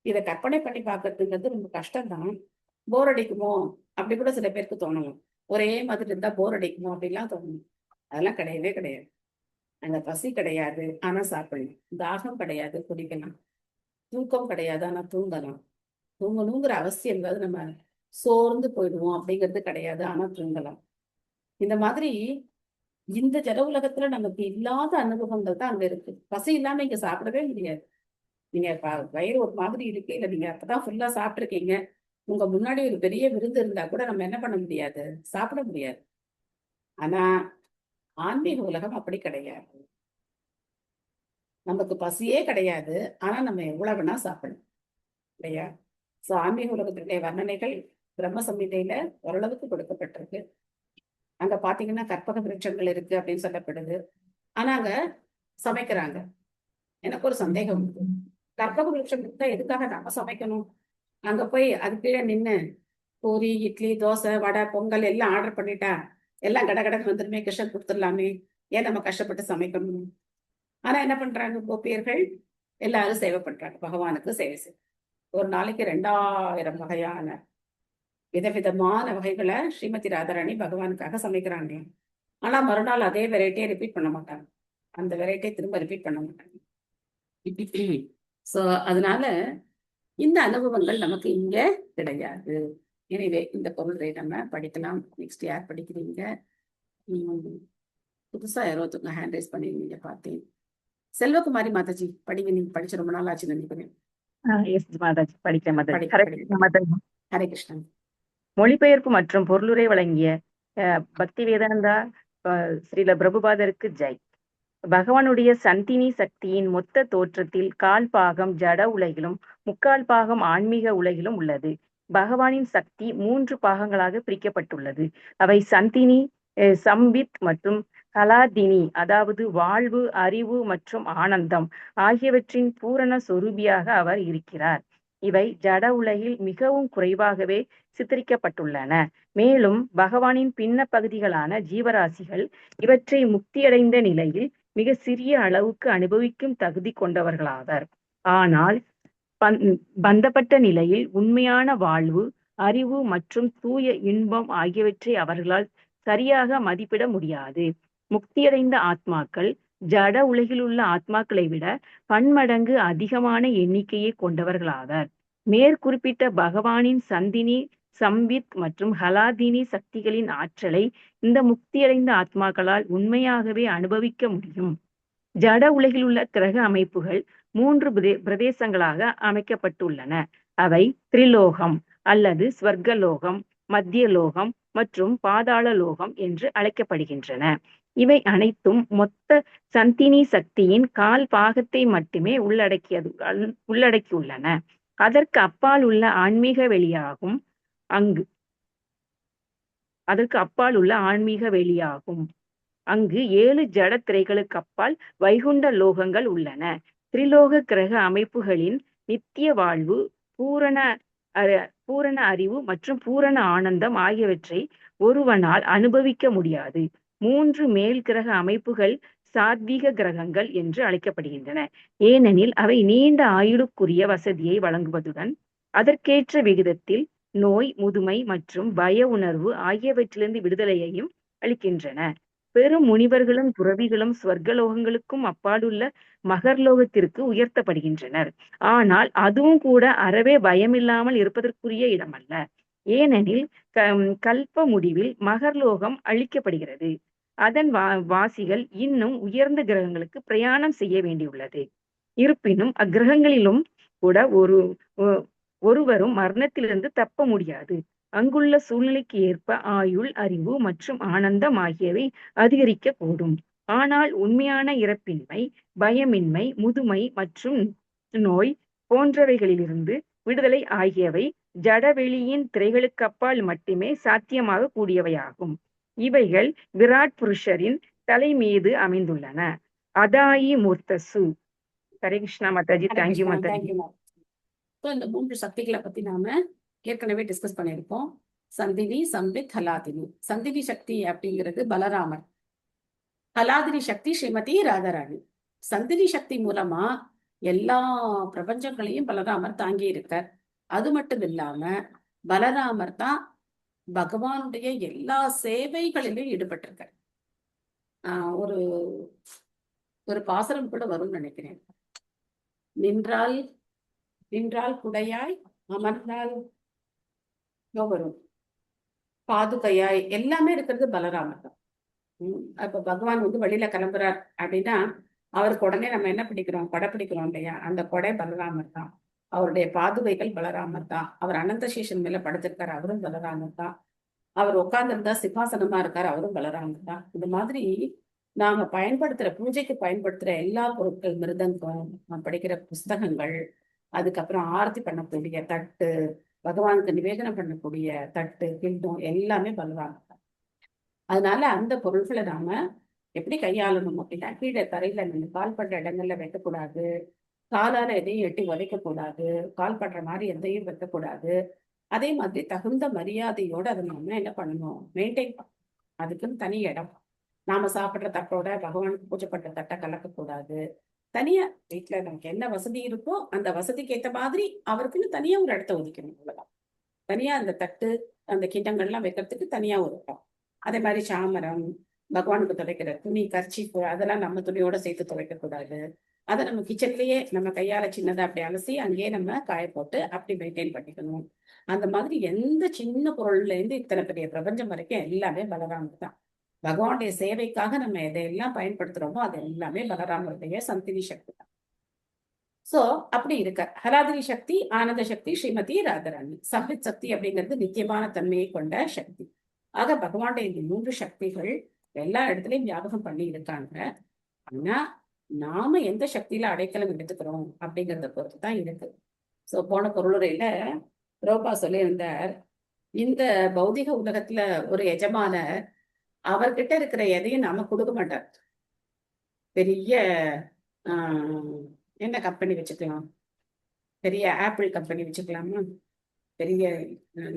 இதை கற்பனை பண்ணி பார்க்கறதுங்கிறது ரொம்ப கஷ்டம்தான். போர் அடிக்குமோ அப்படி கூட சில பேருக்கு தோணணும். ஒரே மாதிரி இருந்தா போர் அடிக்குமோ அப்படிலாம் தோணணும். அதெல்லாம் கிடையவே கிடையாது. அங்க பசி கிடையாது, ஆனா சாப்பிடலாம். தாகம் கிடையாது, குடிக்கலாம். தூக்கம் கிடையாது, ஆனா தூங்கலாம். தூங்கணுங்கிற அவசியம் இல்லாத நம்ம சோர்ந்து போயிடுவோம் அப்படிங்கிறது கிடையாது, ஆனா தூங்கலாம். இந்த மாதிரி இந்த ஜட உலகத்துல நமக்கு இல்லாத அனுபவங்கள் தான் அங்க இருக்கு. பசி இல்லாம இங்க சாப்பிடவே முடியாது. நீங்க வயிறு ஒரு மாதிரி இருக்கு, இல்ல நீங்க அப்பதான் ஃபுல்லா சாப்பிட்டுருக்கீங்க, உங்க முன்னாடி ஒரு பெரிய விருந்து இருந்தா கூட நம்ம என்ன பண்ண முடியாது, சாப்பிட முடியாது. ஆனா ஆன்மீக உலகம் அப்படி கிடையாது. நமக்கு பசியே கிடையாது, ஆனா நம்ம எவ்வளவு வேணா சாப்பிடணும் இல்லையா? சோ ஆன்மீக உலகத்தினுடைய வர்ணனைகள் பிரம்ம சம்ஹிதையில ஓரளவுக்கு கொடுக்கப்பட்டிருக்கு. அங்க பாத்தீங்கன்னா கற்பக விருட்சங்கள் இருக்கு அப்படின்னு சொல்லப்படுது. ஆனா அங்க சமைக்கிறாங்க. எனக்கு ஒரு சந்தேகம் இருக்கு. கற்பக விருட்சம் இருந்தா எதுக்காக நம்ம சமைக்கணும்? அங்க போய் அது கீழே நின்று பூரி, இட்லி, தோசை, வடை, பொங்கல் எல்லாம் ஆர்டர் பண்ணிட்டா எல்லாம் கடகடன்னு வந்துருமே, கிருஷ்ணன் கொடுத்துடலாமே, ஏன் நம்ம கஷ்டப்பட்டு சமைக்கணும்? ஆனா என்ன பண்றாங்க கோபியர்கள்? எல்லாரும் சேவை பண்றாங்க, பகவானுக்கு சேவை செய்ய. ஒரு நாளைக்கு 2000 வகையான விதவிதமான வகைகளை ஸ்ரீமதி ராதாராணி பகவானுக்காக சமைக்கிறாங்க. ஆனா மறுநாள் அதே வெரைட்டியை ரிப்பீட் பண்ண மாட்டாங்க. அந்த வெரைட்டியை திரும்ப ரிப்பீட் பண்ண மாட்டாங்க. சோ அதனால இந்த அனுபவங்கள் நமக்கு இங்க கிடையாது. எனவே இந்த பொருளை நம்ம படிக்கலாம். நெக்ஸ்ட் யார் படிக்கிறீங்க? புதுசா யாரோ ஒருத்தவங்க ஹேண்ட் ரைஸ் பண்ணிருந்தீங்க பார்த்தேன். செல்வகுமாரி மாதாஜி படிங்க. நீங்க படிச்சு ரொம்ப நாள் ஆச்சு நினைக்கிறேன்.
மாதாஜி படிக்கிறேன் மாதாஜி.
ஹரே கிருஷ்ணன்.
மொழிபெயர்ப்பு மற்றும் பொருளுரை வழங்கிய பக்தி வேதாந்தா ஸ்ரீல பிரபுபாதருக்கு ஜெய். பகவானுடைய சந்தினி சக்தியின் மொத்த தோற்றத்தில் 1/4 பாகம் ஜட உலகிலும் 3/4 பாகம் ஆன்மீக உலகிலும் உள்ளது. பகவானின் சக்தி 3 பாகங்களாக பிரிக்கப்பட்டுள்ளது. அவை சந்தினி, சம்பித் மற்றும் ஹலாதினி, அதாவது வாழ்வு, அறிவு மற்றும் ஆனந்தம் ஆகியவற்றின் பூரண சொரூபியாக அவர் இருக்கிறார். இவை ஜட உலகில் மிகவும் குறைவாகவே சித்தரிக்கப்பட்டுள்ளன. மேலும் பகவானின் பின்ன பகுதிகளான ஜீவராசிகள் இவற்றை முக்தியடைந்த நிலையில் மிக சிறிய அளவுக்கு அனுபவிக்கும் தகுதி கொண்டவர்களாவர். ஆனால் பந்தப்பட்ட நிலையில் உண்மையான வாழ்வு, அறிவு மற்றும் தூய இன்பம் ஆகியவற்றை அவர்களால் சரியாக மதிப்பிட முடியாது. முக்தியடைந்த ஆத்மாக்கள் ஜட உலகில் உள்ள ஆத்மாக்களை விட பன்மடங்கு அதிகமான எண்ணிக்கையை கொண்டவர்களாவர். மேற்குறிப்பிட்ட பகவானின் சந்தினி, சம்பித் மற்றும் ஹலாதினி சக்திகளின் ஆற்றலை இந்த முக்தியடைந்த ஆத்மாக்களால் உண்மையாகவே அனுபவிக்க முடியும். ஜட உலகில் உள்ள கிரக அமைப்புகள் 3 பிரதேசங்களாக அமைக்கப்பட்டுள்ளன. அவை திரிலோகம் அல்லது ஸ்வர்கலோகம், மத்தியலோகம் மற்றும் பாதாள லோகம் என்று அழைக்கப்படுகின்றன. இவை அனைத்தும் மொத்த சந்தினி சக்தியின் 1/4 பாகத்தை மட்டுமே உள்ளடக்கியுள்ளன. அதற்கு அப்பால் உள்ள ஆன்மீக வெளியாகும். அங்கு 7 ஜட திரைகளுக்கு அப்பால் வைகுண்ட லோகங்கள் உள்ளன. திரிலோக கிரக அமைப்புகளின் நித்திய வாழ்வு, பூரண அறிவு மற்றும் பூரண ஆனந்தம் ஆகியவற்றை ஒருவனால் அனுபவிக்க முடியாது. 3 மேல் கிரக அமைப்புகள் சாத்வீக கிரகங்கள் என்று அழைக்கப்படுகின்றன. ஏனெனில் அவை நீண்ட ஆயுளுக்குரிய வசதியை வழங்குவதுடன் அதற்கேற்ற விகிதத்தில் நோய், முதுமை மற்றும் பய உணர்வு ஆகியவற்றிலிருந்து விடுதலையையும் அளிக்கின்றன. பெரும் முனிவர்களும் துறவிகளும் ஸ்வர்கலோகங்களுக்கும் அப்பாலுள்ள மகர்லோகத்திற்கு உயர்த்தப்படுகின்றனர். ஆனால் அதுவும் கூட அறவே பயமில்லாமல் இருப்பதற்குரிய இடமல்ல. ஏனெனில் கல்ப முடிவில் மகர்லோகம் அழிக்கப்படுகிறது. அதன் வாசிகள் இன்னும் உயர்ந்த கிரகங்களுக்கு பிரயாணம் செய்ய வேண்டியுள்ளது. இருப்பினும் அக்கிரகங்களிலும் கூட ஒருவரும் மரணத்திலிருந்து தப்ப முடியாது. அங்குள்ள சூழ்நிலைக்கு ஏற்ப ஆயுள், அறிவு மற்றும் ஆனந்தம் ஆகியவை அதிகரிக்க கூடும். ஆனால் உண்மையான இறப்பின்மை, பயமின்மை, முதுமை மற்றும் நோய் போன்றவைகளிலிருந்து விடுதலை ஆகியவை ஜடவெளியின் திரைகளுக்கு அப்பால் மட்டுமே சாத்தியமாக கூடியவையாகும். இவைகள் விராட் புருஷரின் தலை மீது அமைந்துள்ளன. அதாயி மூர்த்தசு. Hare Krishna Mataji.
Hare
thank you
Krishna,
Mataji.
Thank you ma'am. So இந்த 3 சக்திகளை பத்தி நாம ஏற்கனவே டிஸ்கஸ் பண்ணியிருக்கோம். சந்தினி, சம்பித், ஹலாதினி. சந்தினி சக்தி அப்படிங்கிறது பலராமர். ஹலாதினி சக்தி ஸ்ரீமதி ராதாராணி. சந்தினி சக்தி மூலமா எல்லா பிரபஞ்சங்களையும் பலராமர் தாங்கி இருக்கார். அது மட்டும் இல்லாம பலராமர் தான் பகவானுடைய எல்லா சேவைகளிலும் ஈடுபட்டிருக்கார். ஒரு ஒரு பாசனம் கூட வரும்னு நினைக்கிறேன். நின்றால் குடையாய், அமர்ந்தால் வரும், பாதுகையாய், எல்லாமே இருக்கிறது பலராமர் தான். அப்ப பகவான் வெளியில கிளம்புறார் அப்படின்னா அவருக்கு உடனே நம்ம என்ன பிடிக்கிறோம்? கொடை பிடிக்கிறோம் இல்லையா? அந்த கொடை பலராமர் தான். அவருடைய பாதுகைகள் பலராமர் தான். அவர் அனந்த சேஷன் மேல படுத்திருக்காரு, அவரும் பலராமர் தான். அவர் உட்கார்ந்துருந்தா சிம்மாசனமா இருக்காரு, அவரும் பலராமர் தான். இந்த மாதிரி நாம பயன்படுத்துற பூஜைக்கு பயன்படுத்துற எல்லா பொருட்கள், மிருதங்கம், படிக்கிற புஸ்தகங்கள், அதுக்கப்புறம் ஆரத்தி பண்ணக்கூடிய தட்டு, பகவானுக்கு நிவேதனம் பண்ணக்கூடிய தட்டு, கிண்டம், எல்லாமே பலராமர் தான். அதனால அந்த பொருட்களை நாம எப்படி கையாளணும் அப்படின்னா, கீழே தரையில நம்ம கால் பண்ற இடங்கள்ல வைக்கக்கூடாது, காலால எதையும் எட்டி உதைக்கக்கூடாது, கால் பண்ற மாதிரி எதையும் வைக்கக்கூடாது. அதே மாதிரி தகுந்த மரியாதையோட அதை நாம என்ன பண்ணணும்? மெயின்டைன் பண்ணணும். அதுக்குன்னு தனி இடம். நாம சாப்பிட்ற தட்டோட பகவானுக்கு பூஜை பண்ற தட்டை கலக்கக்கூடாது. தனியா வீட்டுல நமக்கு என்ன வசதி இருக்கோ அந்த வசதிக்கு ஏற்ற மாதிரி அவருக்குன்னு தனியா ஒரு இடத்த ஒதுக்கணும். அவ்வளவுதான். தனியா அந்த தட்டு, அந்த கிண்ணங்கள்லாம் வைக்கிறதுக்கு தனியா ஒரு இடம். அதே மாதிரி சாமரம், பகவானுக்கு துவைக்கிற துணி, கர்ச்சீப்பு, அதெல்லாம் நம்ம துணியோட சேர்த்து துவைக்க கூடாது. அதை நம்ம கிச்சன்லயே நம்ம கையால சின்னதா அப்படி அலசி அங்கேயே நம்ம காய போட்டு அப்படி மெயின்டைன் பண்ணிக்கணும். அந்த மாதிரி எந்த சின்ன பொருள்ல இருந்து இத்தனை பெரிய பிரபஞ்சம் வரைக்கும் எல்லாமே பலராமர் தான். பகவானுடைய சேவைக்காக நம்ம எதையெல்லாம் பயன்படுத்துறோமோ அது எல்லாமே பலராமருடைய சந்தினி சக்தி தான். சோ அப்படி இருக்க ஹலாதினி சக்தி, ஆனந்த சக்தி, ஸ்ரீமதி ராதாராணி. சம்பித் சக்தி அப்படிங்கிறது நித்தியமான தன்மையை கொண்ட சக்தி. ஆக பகவானுடைய இந்த 3 சக்திகள் எல்லா இடத்துலயும் ஞாபகம் பண்ணி இருக்காங்க. ஆனா நாம எந்த சக்தியில அடைக்கலம் எடுத்துக்கிறோம் அப்படிங்கிறத பொறுத்து தான் இருக்கு. சோ போன பொருளுரையில ரோபா சொல்லியிருந்தார், இந்த பௌதிக உலகத்துல ஒரு எஜமான அவர்கிட்ட இருக்கிற எதையும் நாம கொடுக்க மாட்டார். பெரிய என்ன கம்பெனி வச்சுக்கலாம்? பெரிய ஆப்பிள் கம்பெனி வச்சுக்கலாமா? பெரிய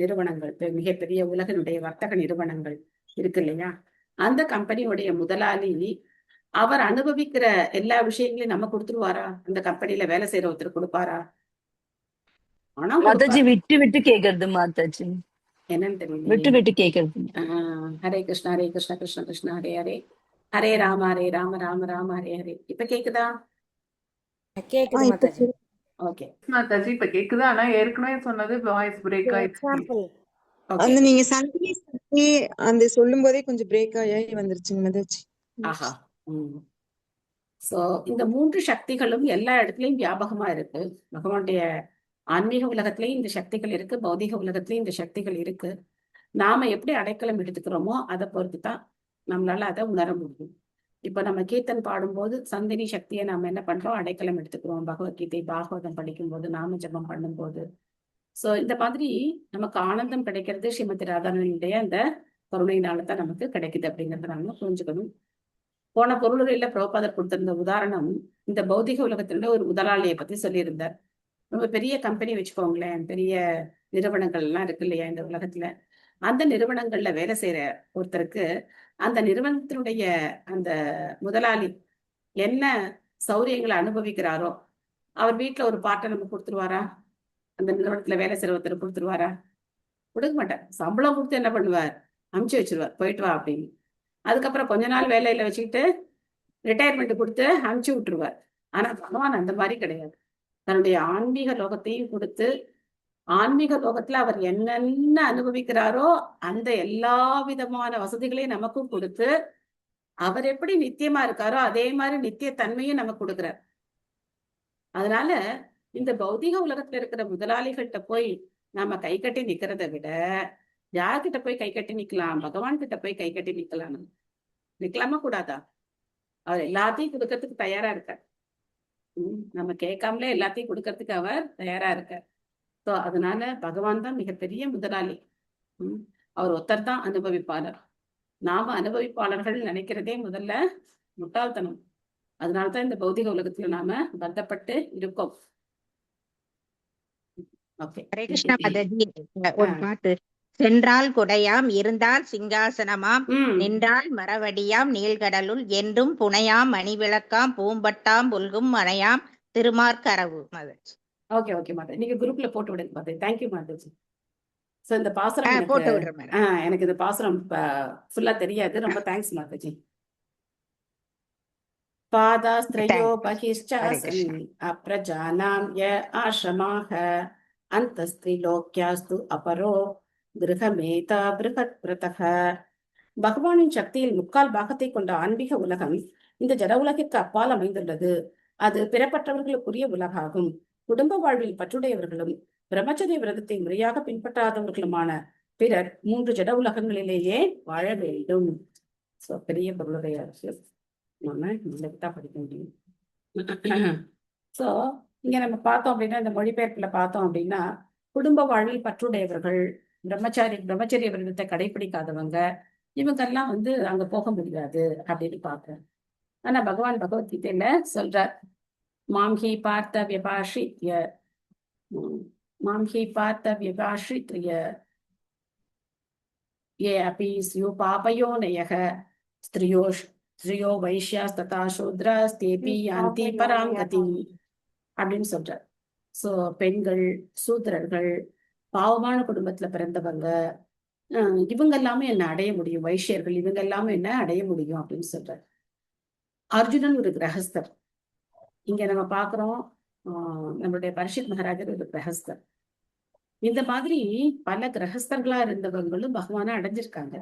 நிறுவனங்கள், மிகப்பெரிய உலகினுடைய வர்த்தக நிறுவனங்கள் இருக்கு இல்லையா? அந்த கம்பெனியுடைய முதலாளி அவர் அனுபவிக்கிற எல்லா விஷயங்களையும் நம்ம கொடுத்துருவாரா? அந்த கம்பெனில வேலை செய்யற ஒருத்தர் கொடுப்பாரா? ஆனா
மாதாஜி விட்டு விட்டு கேக்குறது மாதாஜி,
என்னன்னு தெரியல.
விட்டு விட்டு கேக்குறது.
ஹரே கிருஷ்ணா, ஹரே கிருஷ்ணா, கிருஷ்ண கிருஷ்ணா ஹரே ஹரே, ஹரே ராம ஹரே ராம, ராம ராம ஹரே ஹரே. இப்ப கேக்குதா?
கேக்குது மாதாஜி.
ஓகே
மாதாஜி இப்ப கேக்குதா? ஆனா ஏற்கனவே சொன்னது வாய்ஸ் பிரேக் ஆயிடுச்சு.
எக்ஸாம்பிள்
அந்த நீங்க சந்தினி சக்தி அந்த சொல்லும் போதே கொஞ்சம் பிரேக் ஆகி வந்துருச்சுங்க மாதாஜி.
ஆஹா. சோ இந்த 3 சக்திகளும் எல்லா இடத்துலயும் வியாபகமா இருக்கு. பகவானுடைய ஆன்மீக உலகத்திலயும் இந்த சக்திகள் இருக்கு, பௌதிக உலகத்திலயும் இந்த சக்திகள் இருக்கு. நாம எப்படி அடைக்கலம் எடுத்துக்கிறோமோ அதை பொறுத்து தான் நம்மளால அதை உணர முடியும். இப்ப நம்ம கீர்த்தன் பாடும்போது சந்தினி சக்தியை நாம என்ன பண்றோம்? அடைக்கலம் எடுத்துக்கிறோம். பகவத்கீதை, பாகவதம் படிக்கும்போது, நாம ஜபம் பண்ணும்போது. சோ இந்த மாதிரி நமக்கு ஆனந்தம் கிடைக்கிறது ஸ்ரீமதி ராதாராணியுடைய அந்த கருணையினால தான் நமக்கு கிடைக்குது அப்படிங்கறத நாம புரிஞ்சுக்கணும். போன பொருளுரையில பிரபுபாதர் கொடுத்திருந்த உதாரணம் இந்த பௌதிக உலகத்தினுடைய ஒரு முதலாளியை பத்தி சொல்லியிருந்தார். ரொம்ப பெரிய கம்பெனி வச்சுக்கோங்களேன், பெரிய நிறுவனங்கள் எல்லாம் இருக்கு இல்லையா இந்த உலகத்துல. அந்த நிறுவனங்கள்ல வேலை செய்யற ஒருத்தருக்கு அந்த நிறுவனத்தினுடைய அந்த முதலாளி என்ன சௌரியங்களை அனுபவிக்கிறாரோ அவர் வீட்டுல ஒரு பார்ட்டை நம்ம கொடுத்துருவாரா? அந்த நிறுவனத்துல வேலை செய்யற ஒருத்தர் கொடுத்துருவாரா? கொடுக்க மாட்டார். சம்பளம் கொடுத்து என்ன பண்ணுவார்? அமுச்சு வச்சிருவார், போயிட்டு வா அப்படின்னு. அதுக்கப்புறம் கொஞ்ச நாள் வேலையில வச்சுக்கிட்டு ரிட்டையர்மெண்ட் கொடுத்து அனுப்பிச்சு விட்டுருவார். ஆனா பகவான் அந்த மாதிரி கிடையாது. தன்னுடைய ஆன்மீக லோகத்தையும் கொடுத்து, ஆன்மீக லோகத்துல அவர் என்னென்ன அனுபவிக்கிறாரோ அந்த எல்லா விதமான வசதிகளையும் நமக்கும் கொடுத்து, அவர் எப்படி நித்தியமா இருக்காரோ அதே மாதிரி நித்திய தன்மையும் நமக்கு கொடுக்கிறார். அதனால இந்த பௌதிக உலகத்துல இருக்கிற முதலாளிகள்கிட்ட போய் நாம கை கட்டி நிக்கிறதை விட யார்கிட்ட போய் கை கட்டி நிக்கலாம்? பகவான் கிட்ட போய் கை கட்டி நிக்கலாம். நிக்கலாமா கூடாதா? அவர் எல்லாத்தையும் கொடுக்கறதுக்கு தயாரா இருக்கார். நம்ம கேட்காமலே எல்லாத்தையும் கொடுக்கறதுக்கு அவர் தயாரா இருக்கார். ஸோ அதனால பகவான் தான் மிகப்பெரிய முதலாளி. அவர் ஒருத்தர் தான் அனுபவிப்பாளர். நாம அனுபவிப்பாளர்கள் நினைக்கிறதே முதல்ல முட்டாள்தனம். அதனாலதான் இந்த பௌதிக உலகத்துல நாம பந்தப்பட்டு இருக்கோம். ஓகே,
ஹரே கிருஷ்ணா மாதாஜி. ஒரு பாட்டு. சென்றால் குடையாம், இருந்தால் சிங்காசனமாம், நின்றால் மரவடியாம், நீள்கடலுள் என்றும் புனையாம், மணிவிளக்காம், பூம்பட்டாம், புல்கும் மனையாம், திருமார்கரவு. மாதாஜி.
ஓகே ஓகே மாதாஜி, நீங்க குரூப்ல போட்டு விடுங்க மாதாஜி. தேங்க்யூ மாதாஜி. ஸோ இந்த பாசுரம்
போட்டு விடுறேன் மேடம்.
எனக்கு இந்த பாசுரம் ஃபுல்லா தெரியாது. ரொம்ப தேங்க்ஸ் மாதாஜி. பாதாஸ்திரயோ பகிஷ்சாசன் அப்ரஜானாம் ய ஆஷ்ரமாக அந்தஸ்திரிலோக்யாஸ்து அபரோ கிருஹமேதா பிருகத் பிரதக. பகவானின் சக்தியில் 3/4 பாகத்தை கொண்ட ஆன்மீக உலகம் இந்த ஜட உலகிற்கு அப்பால் அமைந்துள்ளது. அது பிறப்பற்றவர்களுக்குரிய உலகாகும். குடும்ப வாழ்வில் பற்றுடையவர்களும் பிரம்மச்சரிய விரதத்தை முறையாக பின்பற்றாதவர்களுமான பிறர் 3 ஜட உலகங்களிலேயே வாழ வேண்டும். ஸோ பெரிய பொருளுடைய அரசியல் நம்ம தான் படிக்க முடியும். ஸோ இங்க நம்ம பார்த்தோம் அப்படின்னா, இந்த மொழிபெயர்ப்புல பார்த்தோம் அப்படின்னா, குடும்ப வாழ்வில் பற்றுடையவர்கள், பிரம்மச்சரிய விரதத்தை கடைபிடிக்காதவங்க, இவங்கெல்லாம் அங்க போக முடியாது அப்படின்னு பார்க்கிறேன். ஆனா பகவான் பகவத்கீதையில சொல்றார், மாம்ஹி பார்த்த வியபாஷித்ய ஏ அபி ஸ்யு பாபயோனயக ஸ்திரியோ வைஷ்யாஸ் ததா சூத்ராஸ் தேபி யாந்தி பராங்கதி அப்படின்னு சொல்றார். சோ பெண்கள், சூத்திரர்கள், பாவமான குடும்பத்துல பிறந்தவங்க, இவங்க எல்லாமே என்ன அடைய முடியும், வைஷ்யர்கள் இவங்க எல்லாமே என்ன அடைய முடியும் அப்படின்னு சொல்றார். அர்ஜுனன் ஒரு கிரகஸ்தர். இங்க நம்ம பாக்குறோம், நம்மளுடைய பரீட்சித் மகாராஜர் ஒரு கிரகஸ்தர். இந்த மாதிரி பல கிரகஸ்தர்களா இருந்தவங்களும் பகவானை அடைஞ்சிருக்காங்க.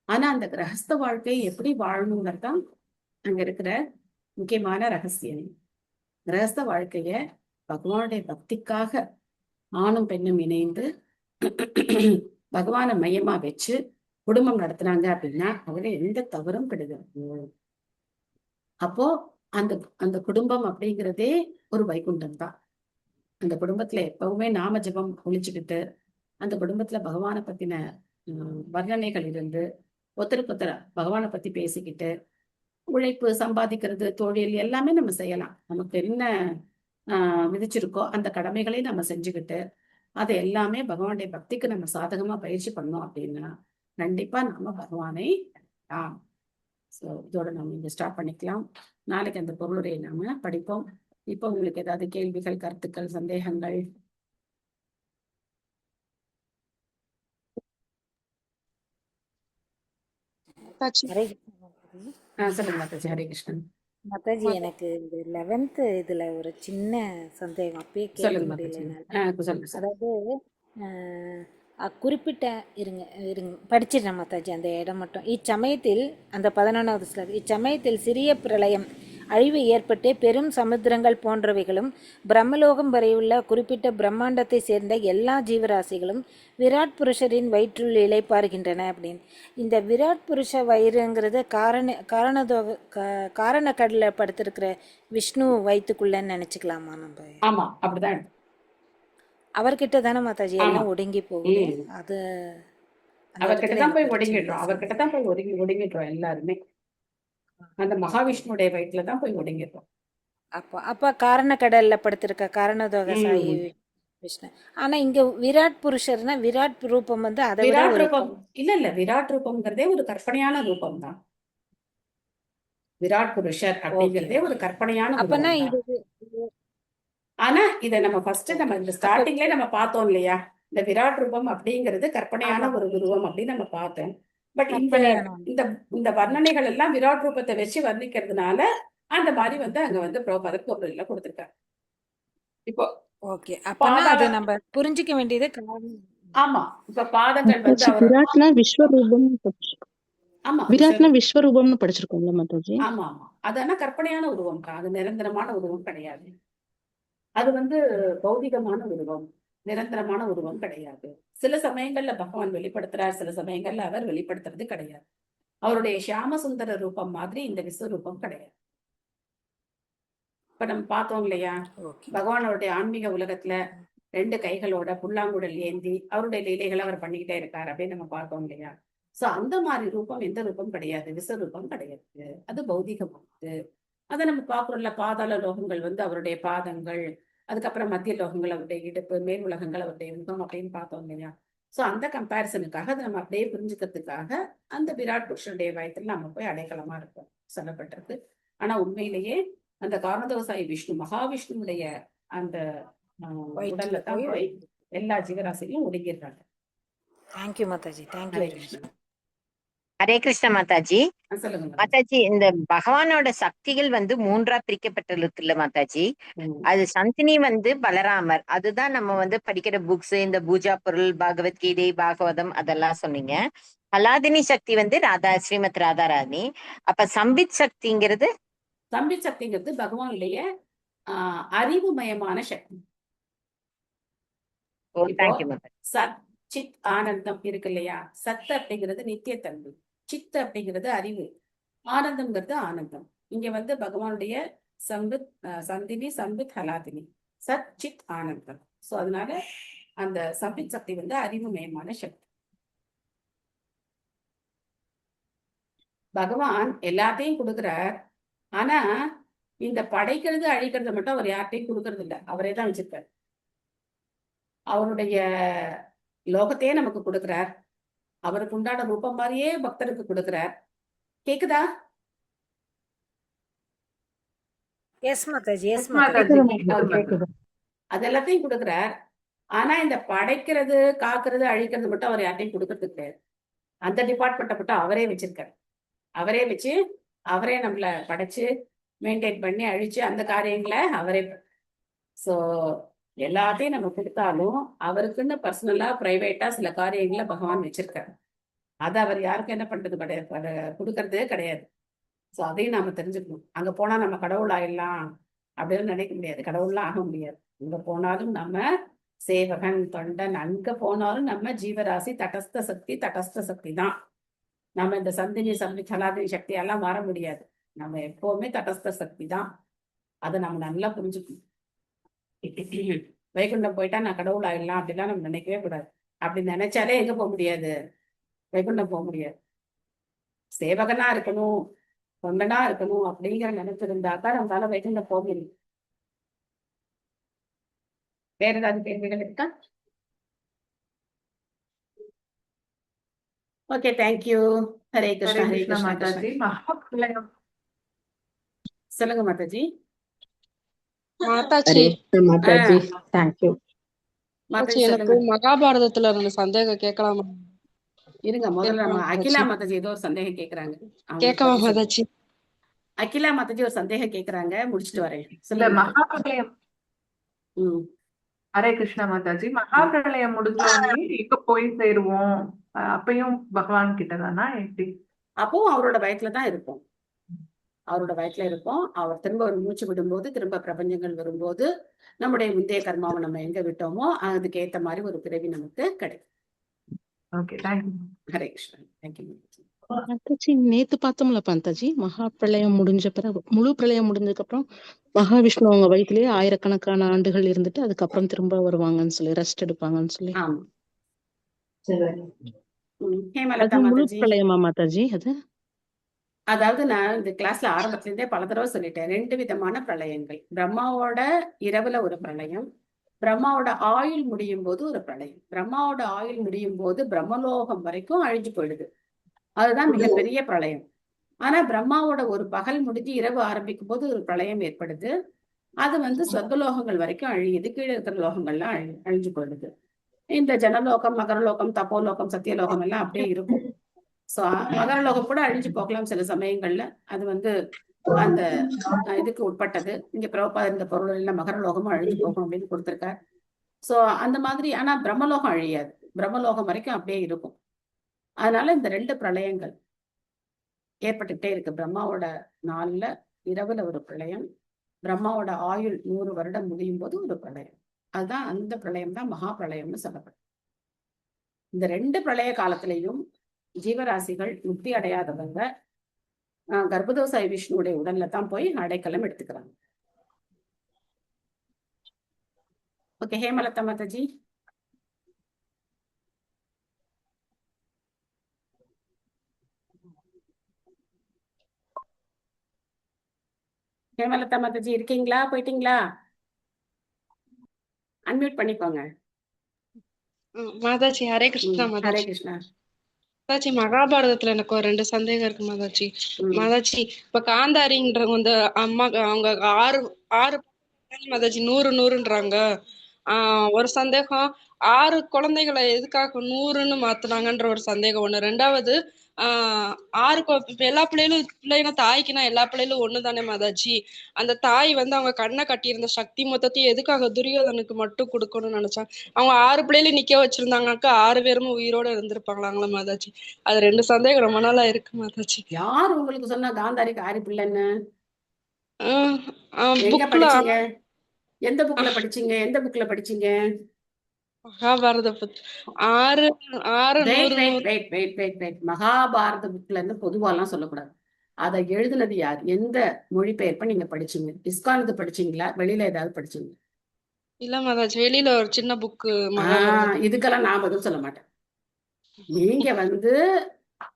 ஆனா அந்த கிரகஸ்த வாழ்க்கையை எப்படி வாழணுங்கிறதான் அங்க இருக்கிற முக்கியமான ரகசியம். கிரகஸ்த வாழ்க்கைய பகவானுடைய பக்திக்காக ஆணும் பெண்ணும் இணைந்து பகவானை மையமா வச்சு குடும்பம் நடத்துனாங்க அப்படின்னா அதுல எந்த தவறும் கிடையாது. அப்போ அந்த அந்த குடும்பம் அப்படிங்கிறதே ஒரு வைகுண்டம் தான். அந்த குடும்பத்துல எப்பவுமே நாம ஜபம் ஒழிச்சுக்கிட்டு, அந்த குடும்பத்துல பகவானை பத்தின வர்ணனைகள் இருந்து, ஒருத்தருக்கு ஒருத்தர் பகவானை பத்தி பேசிக்கிட்டு, உழைப்பு, சம்பாதிக்கிறது, தொழில் எல்லாமே நம்ம செய்யலாம். நமக்கு என்ன விதிச்சிருக்கோ அந்த கடமைகளை நம்ம செஞ்சுக்கிட்டு, அதை எல்லாமே பகவானுடைய பக்திக்கு நம்ம சாதகமா பயிற்சி பண்ணோம் அப்படின்னா கண்டிப்பா நாம பகவானை ஸோ இதோட நம்ம இங்க ஸ்டார்ட் பண்ணிக்கலாம். நாளைக்கு அந்த பொருளுரையை நாம படிப்போம். இப்போ உங்களுக்கு ஏதாவது கேள்விகள், கருத்துக்கள், சந்தேகங்கள்? சொல்லுங்க மாதாஜி. ஹரே கிருஷ்ணன்.
மாதாஜி, எனக்கு இந்த 11th இதுல ஒரு சின்ன சந்தேகம் அப்பயே கேட்க முடியல. அதாவது குறிப்பிட்ட இருங்க படிச்சிடுறேன் மாதாஜி அந்த இடம் மட்டும். இச்சமயத்தில் அந்த 11வது ஸ்லோகம், இச்சமயத்தில் சிறிய பிரளயம், அழிவு ஏற்பட்டு பெரும் சமுத்திரங்கள் போன்றவைகளும் பிரம்மலோகம் வரையுள்ள குறிப்பிட்ட பிரம்மாண்டத்தை சேர்ந்த எல்லா ஜீவராசிகளும் விராட் புருஷரின் வயிற்றுள் இளைப்பாறுகின்றன அப்படின்னு. இந்த விராட் புருஷ வயிறுங்கிறது காரண கடல படுத்திருக்கிற விஷ்ணு வயிற்றுக்குள்ளன்னு நினைச்சுக்கலாமா நம்ம?
ஆமா, அப்படிதான்.
அவர்கிட்ட தானே மாதாஜி எல்லாம் ஒடுங்கி போகுது. அது
அவர்கிட்ட தான் போய் ஒடுங்கிடுறோம் எல்லாருமே. அந்த மகாவிஷ்ணுடைய வயிற்றுல தான் போய் ஒடுங்கிடுறோம்.
அப்ப காரண கடல்ல படுத்திருக்க காரணதோக சாயி விஷ்ணு. ஆனா இங்க விராட் புருஷர்னா விராட் ரூபம் அதை
விராட் ரூபம் இல்ல விராட் ரூபம்ங்கிறதே ஒரு கற்பனையான ரூபம் தான். விராட் புருஷர் அப்படிங்கிறதே ஒரு கற்பனையான
அப்பனா
ஆனா இத நம்ம ஃபர்ஸ்ட் நம்ம இந்த ஸ்டார்டிங்ல நம்ம பார்த்தோம் இல்லையா, இந்த விராட் ரூபம் அப்படிங்கிறது கற்பனையான ஒரு உருவம் அப்படின்னு நம்ம பார்த்தோம். பட் இந்த
கற்பனையான ஒன்று.
இந்த இந்த வர்ணனைகள் எல்லாம் விராட் ரூபத்தை வச்சு வர்ணிக்கிறதுனால அந்த மாதிரி வந்து அங்க வந்து பிரபுபாதர் பொருள்ல கொடுத்திருக்காரு. இப்போ
ஓகே, அப்பனா அது
பாதாள
நம்ம புரிஞ்சுக்க வேண்டியது காரணம்.
ஆமா, இப்ப பாதங்கள் வந்து
மாதாஜி
அவர்
விராட்னா விஸ்வரூபம்னு படிச்சிருக்கோம்.
ஆமா
விராட்னா விஸ்வரூபம்னு படிச்சிருக்கோம்ல மாதாஜி.
ஆமா ஆமா, அது ஆனா கற்பனையான உருவம்க்கா, அது நிரந்தரமான உருவம் கிடையாது. அது வந்து பௌதிகமான உருவம், நிரந்தரமான உருவம் கிடையாது. சில சமயங்கள்ல பகவான் வெளிப்படுத்துறார், சில சமயங்கள்ல அவர் வெளிப்படுத்துறது கிடையாது. அவருடைய ஷியாமசுந்தர ரூபம் மாதிரி இந்த விஸ்வரூபம் கிடையாது. இப்ப நம்ம பார்த்தோம் இல்லையா,
ஓகே,
பகவானோடைய ஆன்மீக உலகத்துல 2 கைகளோட புல்லாங்குழல் ஏந்தி அவருடைய லீலைகளை அவர் பண்ணிக்கிட்டே இருக்காரு அப்படின்னு நம்ம பார்த்தோம் இல்லையா. சோ அந்த மாதிரி ரூபம் எந்த ரூபம் கிடையாது, விஸ்வரூபம் கிடையாது, அது பௌதிகமானது. அதை நம்ம பார்க்குறோம்ல, பாதாள லோகங்கள் வந்து அவருடைய பாதங்கள், அதுக்கப்புறம் மத்திய லோகங்கள் அவருடைய இடுப்பு, மேல் உலகங்கள் அவருடைய முகம் அப்படின்னு பார்த்தோம் இல்லையா. சோ அந்த கம்பேரிசனுக்காக அதை நம்ம அப்படியே புரிஞ்சுக்கிறதுக்காக அந்த விராட் புருஷனுடைய வயத்துல நம்ம போய் அடைக்கலமா இருக்கோம் சொல்லப்பட்டிருக்கு. ஆனா உண்மையிலேயே அந்த காரணதோசாயி விஷ்ணு மகாவிஷ்ணுடைய அந்த உடல்ல தான் போய் எல்லா ஜீவராசிகளும் ஒடுங்கிடுறாங்க.
Thank you Mataji, thank you
Hare
very much.
Krishna.
Hare Krishna Mataji.
சொல்லுங்க மாதாஜி.
மாதாஜி, இந்த பகவானோட சக்திகள் வந்து 3ஆ பிரிக்கப்பட்டிருக்குல்ல மாதாஜி. அது சந்தினி வந்து பலராமர், அதுதான் நம்ம வந்து படிக்கிற புக்ஸ், இந்த பூஜா பொருள், பகவத்கீதை, பாகவதம் அதெல்லாம் சொன்னீங்க. ஹலாதினி சக்தி வந்து ஸ்ரீமத் ராதாராணி. அப்ப சம்பித் சக்திங்கிறது?
சம்பித் சக்திங்கிறது பகவானுடைய அறிவுமயமான சக்தி.
தேங்க்யூ மாதாஜி.
சத் சித் ஆனந்தம் இருக்கு இல்லையா, சத்து அப்படிங்கிறது நித்தியத்தன்மை, சித் அப்படிங்கிறது அறிவு, ஆனந்தம்ங்கிறது ஆனந்தம். இங்க வந்து பகவானுடைய சம்பித் சந்தினி, சம்பித், ஹலாதினி, சத் சித் ஆனந்தம். சோ அதனால அந்த சம்பித் சக்தி வந்து அறிவுமயமான சக்தி. பகவான் எல்லாத்தையும் கொடுக்கிறார், ஆனா இந்த படைக்கிறது அழிக்கிறது மட்டும் அவர் யார்கிட்டையும் கொடுக்கறது இல்லை, அவரே தான் வச்சிருக்கார். அவருடைய லோகத்தையே நமக்கு கொடுக்கிறார், அவருக்கு உண்டான ரூபம் மாதிரியே பக்தருக்கு கொடுக்கிறார். கேக்குதா?
Yes Mataji, yes
Mataji.
மாதாஜி.
அது எல்லாத்தையும் கொடுக்கிறார், ஆனா இந்த படைக்கிறது காக்குறது அழிக்கிறது மட்டும் அவர் யார்ட்டையும் கொடுக்கறது கிடையாது. அந்த டிபார்ட்மெண்ட்டை மட்டும் அவரே வச்சிருக்காரு. அவரே வச்சு அவரே நம்மள படைச்சு மெயின்டைன் பண்ணி அழிச்சு அந்த காரியங்களை அவரே. சோ எல்லாத்தையும் நம்ம கொடுத்தாலும் அவருக்குன்னு பர்சனலா பிரைவேட்டா சில காரியங்களை பகவான் வச்சிருக்காரு. அதை அவர் யாருக்கும் என்ன பண்றது கிடையாது, கொடுக்கறதே கிடையாது. சோ அதையும் நாம தெரிஞ்சுக்கணும். அங்க போனா நம்ம கடவுள் ஆயிடலாம் அப்படின்னு நினைக்க முடியாது, கடவுள்லாம் ஆக முடியாது. அங்க போனாலும் நம்ம சேவகன், தொண்டன், அங்க போனாலும் நம்ம ஜீவராசி, தடஸ்த சக்தி தான். நம்ம இந்த சந்தினி ஹலாதினி சக்தியெல்லாம் மாற முடியாது, நம்ம எப்பவுமே தடஸ்த சக்தி தான். அதை நம்ம நல்லா புரிஞ்சுக்கணும். வைகுண்டம் போயிட்டா நான் கடவுள் ஆயிடலாம் அப்படிலாம் நம்ம நினைக்கவே கூடாது. அப்படி நினைச்சாலே எங்க போக முடியாது, வைகுண்டம் போக முடியாது. சேவகனா இருக்கணும், தொண்டனா இருக்கணும் அப்படிங்கிற நினைச்சிருந்தாக்கா நம்மளால வைகுண்டம் போக முடியும். வேற ஏதாவது கேள்விகள் இருக்கா? Okay, thank you. ஹரே கிருஷ்ணா. ஹரே கிருஷ்ணா
மாதாஜி. மகாபிரளயம்.
சொல்லுங்க மாதாஜி.
மாதாஜி,
மாதாஜி தேங்க்யூ.
மாதாஜி
எனக்கு
சொல்லுங்க.
மகாபாரதத்துல இருந்த சந்தேகம் கேட்கலாமா?
இருங்க, முதல்ல நம்ம அகிலா மாதாஜி ஏதோ ஒரு சந்தேகம் கேக்குறாங்க.
கேட்கவா மாதாஜி?
அகிலா மாதாஜி ஒரு சந்தேகம் கேக்குறாங்க, முடிச்சுட்டு வரேன்.
இல்ல
சொல்லுங்க.
மகாபிரளயம். ஹரே கிருஷ்ணா மாதாஜி. மகாபிரளயம் முடிஞ்ச உடனே எங்க போய் சேருவோம்? அப்பயும் பகவான் கிட்டதானா எப்படி?
அப்பவும் அவரோட வயத்துல தான் இருப்போம், அவரோட வயத்துல இருப்போம். அவர் திரும்ப ஒரு மூச்சு விடும்போது, திரும்ப பிரபஞ்சங்கள் வரும்போது நம்முடைய முந்தைய கர்மாவை நம்ம எங்க விட்டோமோ அதுக்கு ஏத்த மாதிரி ஒரு பிறவி நமக்கு கிடைக்கும்.
Okay, thank you.
Hare Krishna. Thank you.
Mataji நேத்து பார்த்தோம்ல மாதாஜி, மகாபிரளயம் முடிஞ்ச பிறகு, முழு பிரளயம் முடிஞ்சதுக்கு அப்புறம் மகாவிஷ்ணு அவங்க வயிற்றிலேயே ஆயிரக்கணக்கான ஆண்டுகள் இருந்துட்டு அதுக்கப்புறம் திரும்ப வருவாங்கன்னு சொல்லி, ரெஸ்ட் எடுப்பாங்கன்னு சொல்லி.
ஆமா. ஹேமலதா
அது முழு
மாதாஜி.
பிரளயமா மாதாஜி? அது
அதாவது நான் இந்த கிளாஸ்ல ஆரம்பத்துல இருந்தே பல தடவை சொல்லிட்டேன், 2 விதமான பிரளயங்கள். பிரம்மாவோட இரவுல ஒரு பிரளயம், பிரம்மாவோட ஆயுள் முடியும் போது ஒரு பிரளயம். பிரம்மாவோட ஆயுள் முடியும் போது பிரம்மலோகம் வரைக்கும் அழிஞ்சு போயிடுது, அதுதான் மிகப்பெரிய பிரளயம். ஆனா பிரம்மாவோட ஒரு பகல் முடிஞ்சு இரவு ஆரம்பிக்கும் போது ஒரு பிரளயம் ஏற்படுது, அது வந்து சொர்க்கலோகங்கள் வரைக்கும் அழியுது, கீழே இருக்கிற லோகங்கள்லாம் அழிஞ்சு போயிடுது. இந்த ஜனலோகம், மகரலோகம், தப்போலோகம், சத்தியலோகம் எல்லாம் அப்படியே இருக்கும். ஸோ மகரலோகம் கூட அழிஞ்சு போகலாம் சில சமயங்கள்ல. அது வந்து அந்த இதுக்கு உட்பட்டது. இங்க பிரபுபாதர் இந்த பொருள் மகரலோகமும் அழிஞ்சு போகும் அப்படின்னு கொடுத்திருக்கார். ஸோ அந்த மாதிரி ஆனா பிரம்மலோகம் அழியாது, பிரம்மலோகம் வரைக்கும் அப்படியே இருக்கும். அதனால இந்த 2 பிரளயங்கள் ஏற்பட்டுக்கிட்டே இருக்கு. பிரம்மாவோட நாள்ல இரவுல ஒரு பிரளயம், பிரம்மாவோட ஆயுள் 100 வருடம் முடியும் போது ஒரு பிரளயம். அதுதான் அந்த பிரளயம் தான் மகா பிரளயம்னு சொல்லப்படும். இந்த 2 பிரளய காலத்திலையும் ஜீவராசிகள் முக்தி அடையாதவங்க கர்ப்பதோசாய் விஷ்ணுடைய உடல்ல தான் போய் அடைக்கலம் எடுத்துக்கிறாங்க. ஓகே, ஹேமலதா மாதாஜி. ஹேமலதா மாதாஜி இருக்கீங்களா, போயிட்டீங்களா? அன்மியூட் பண்ணிக்கோங்க.
மாதாஜி ஹரே கிருஷ்ணா.
ஹரே
மாதாஜி
கிருஷ்ணா.
மாதாஜி மகாபாரதத்துல எனக்கு ஒரு 2 சந்தேகம் இருக்கு மாதாஜி. மாதாஜி இப்ப காந்தாரின்றவங்க வந்து அம்மா அவங்க 6 மாதாஜி 100ன்றாங்க. ஒரு சந்தேகம், 6 குழந்தைகளை எதுக்காக 100ன்னு மாத்துனாங்கன்ற ஒரு சந்தேகம் ஒண்ணு. 2வது 6 எல்லா பிள்ளைகளும் தாய்க்குன்னா எல்லா பிள்ளைகளும் ஒண்ணுதானே மாதாஜி. அந்த தாய் வந்து அவங்க கண்ணை கட்டியிருந்த சக்தி மொத்தத்தையும் எதுக்காக துரியோதனுக்கு மட்டும் கொடுக்கணும்னு நினைச்சாங்க? அவங்க 6 பிள்ளைகளும் நிக்க வச்சிருந்தாங்கனாக்கா 6 பேருமே உயிரோட இருந்திருப்பாங்களாங்களா மாதாஜி? அது 2 சந்தேகம் ரொம்ப நாளா இருக்கு மாதாஜி.
யார் உங்களுக்கு சொன்னா காந்தாரிக்கு 6 பிள்ளைன்னு? எங்க
புக்ல
படிச்சீங்க? எந்த புக்ல படிச்சீங்க? எந்த புக்ல படிச்சீங்க?
மகாபாரத 6
மகாபாரத புக்ல இருந்து பொதுவாலாம் சொல்லக்கூடாது. அதை எழுதுனது யார்? எந்த மொழிபெயர்ப்ப நீங்க படிச்சீங்க? இஸ்கானுக்கு படிச்சீங்களா, வெளியில ஏதாவது படிச்சீங்க?
இல்ல மாதாஜி, வெளியில ஒரு சின்ன புக்கு.
இதுக்கெல்லாம் நான் பதில் சொல்ல மாட்டேன். நீங்க வந்து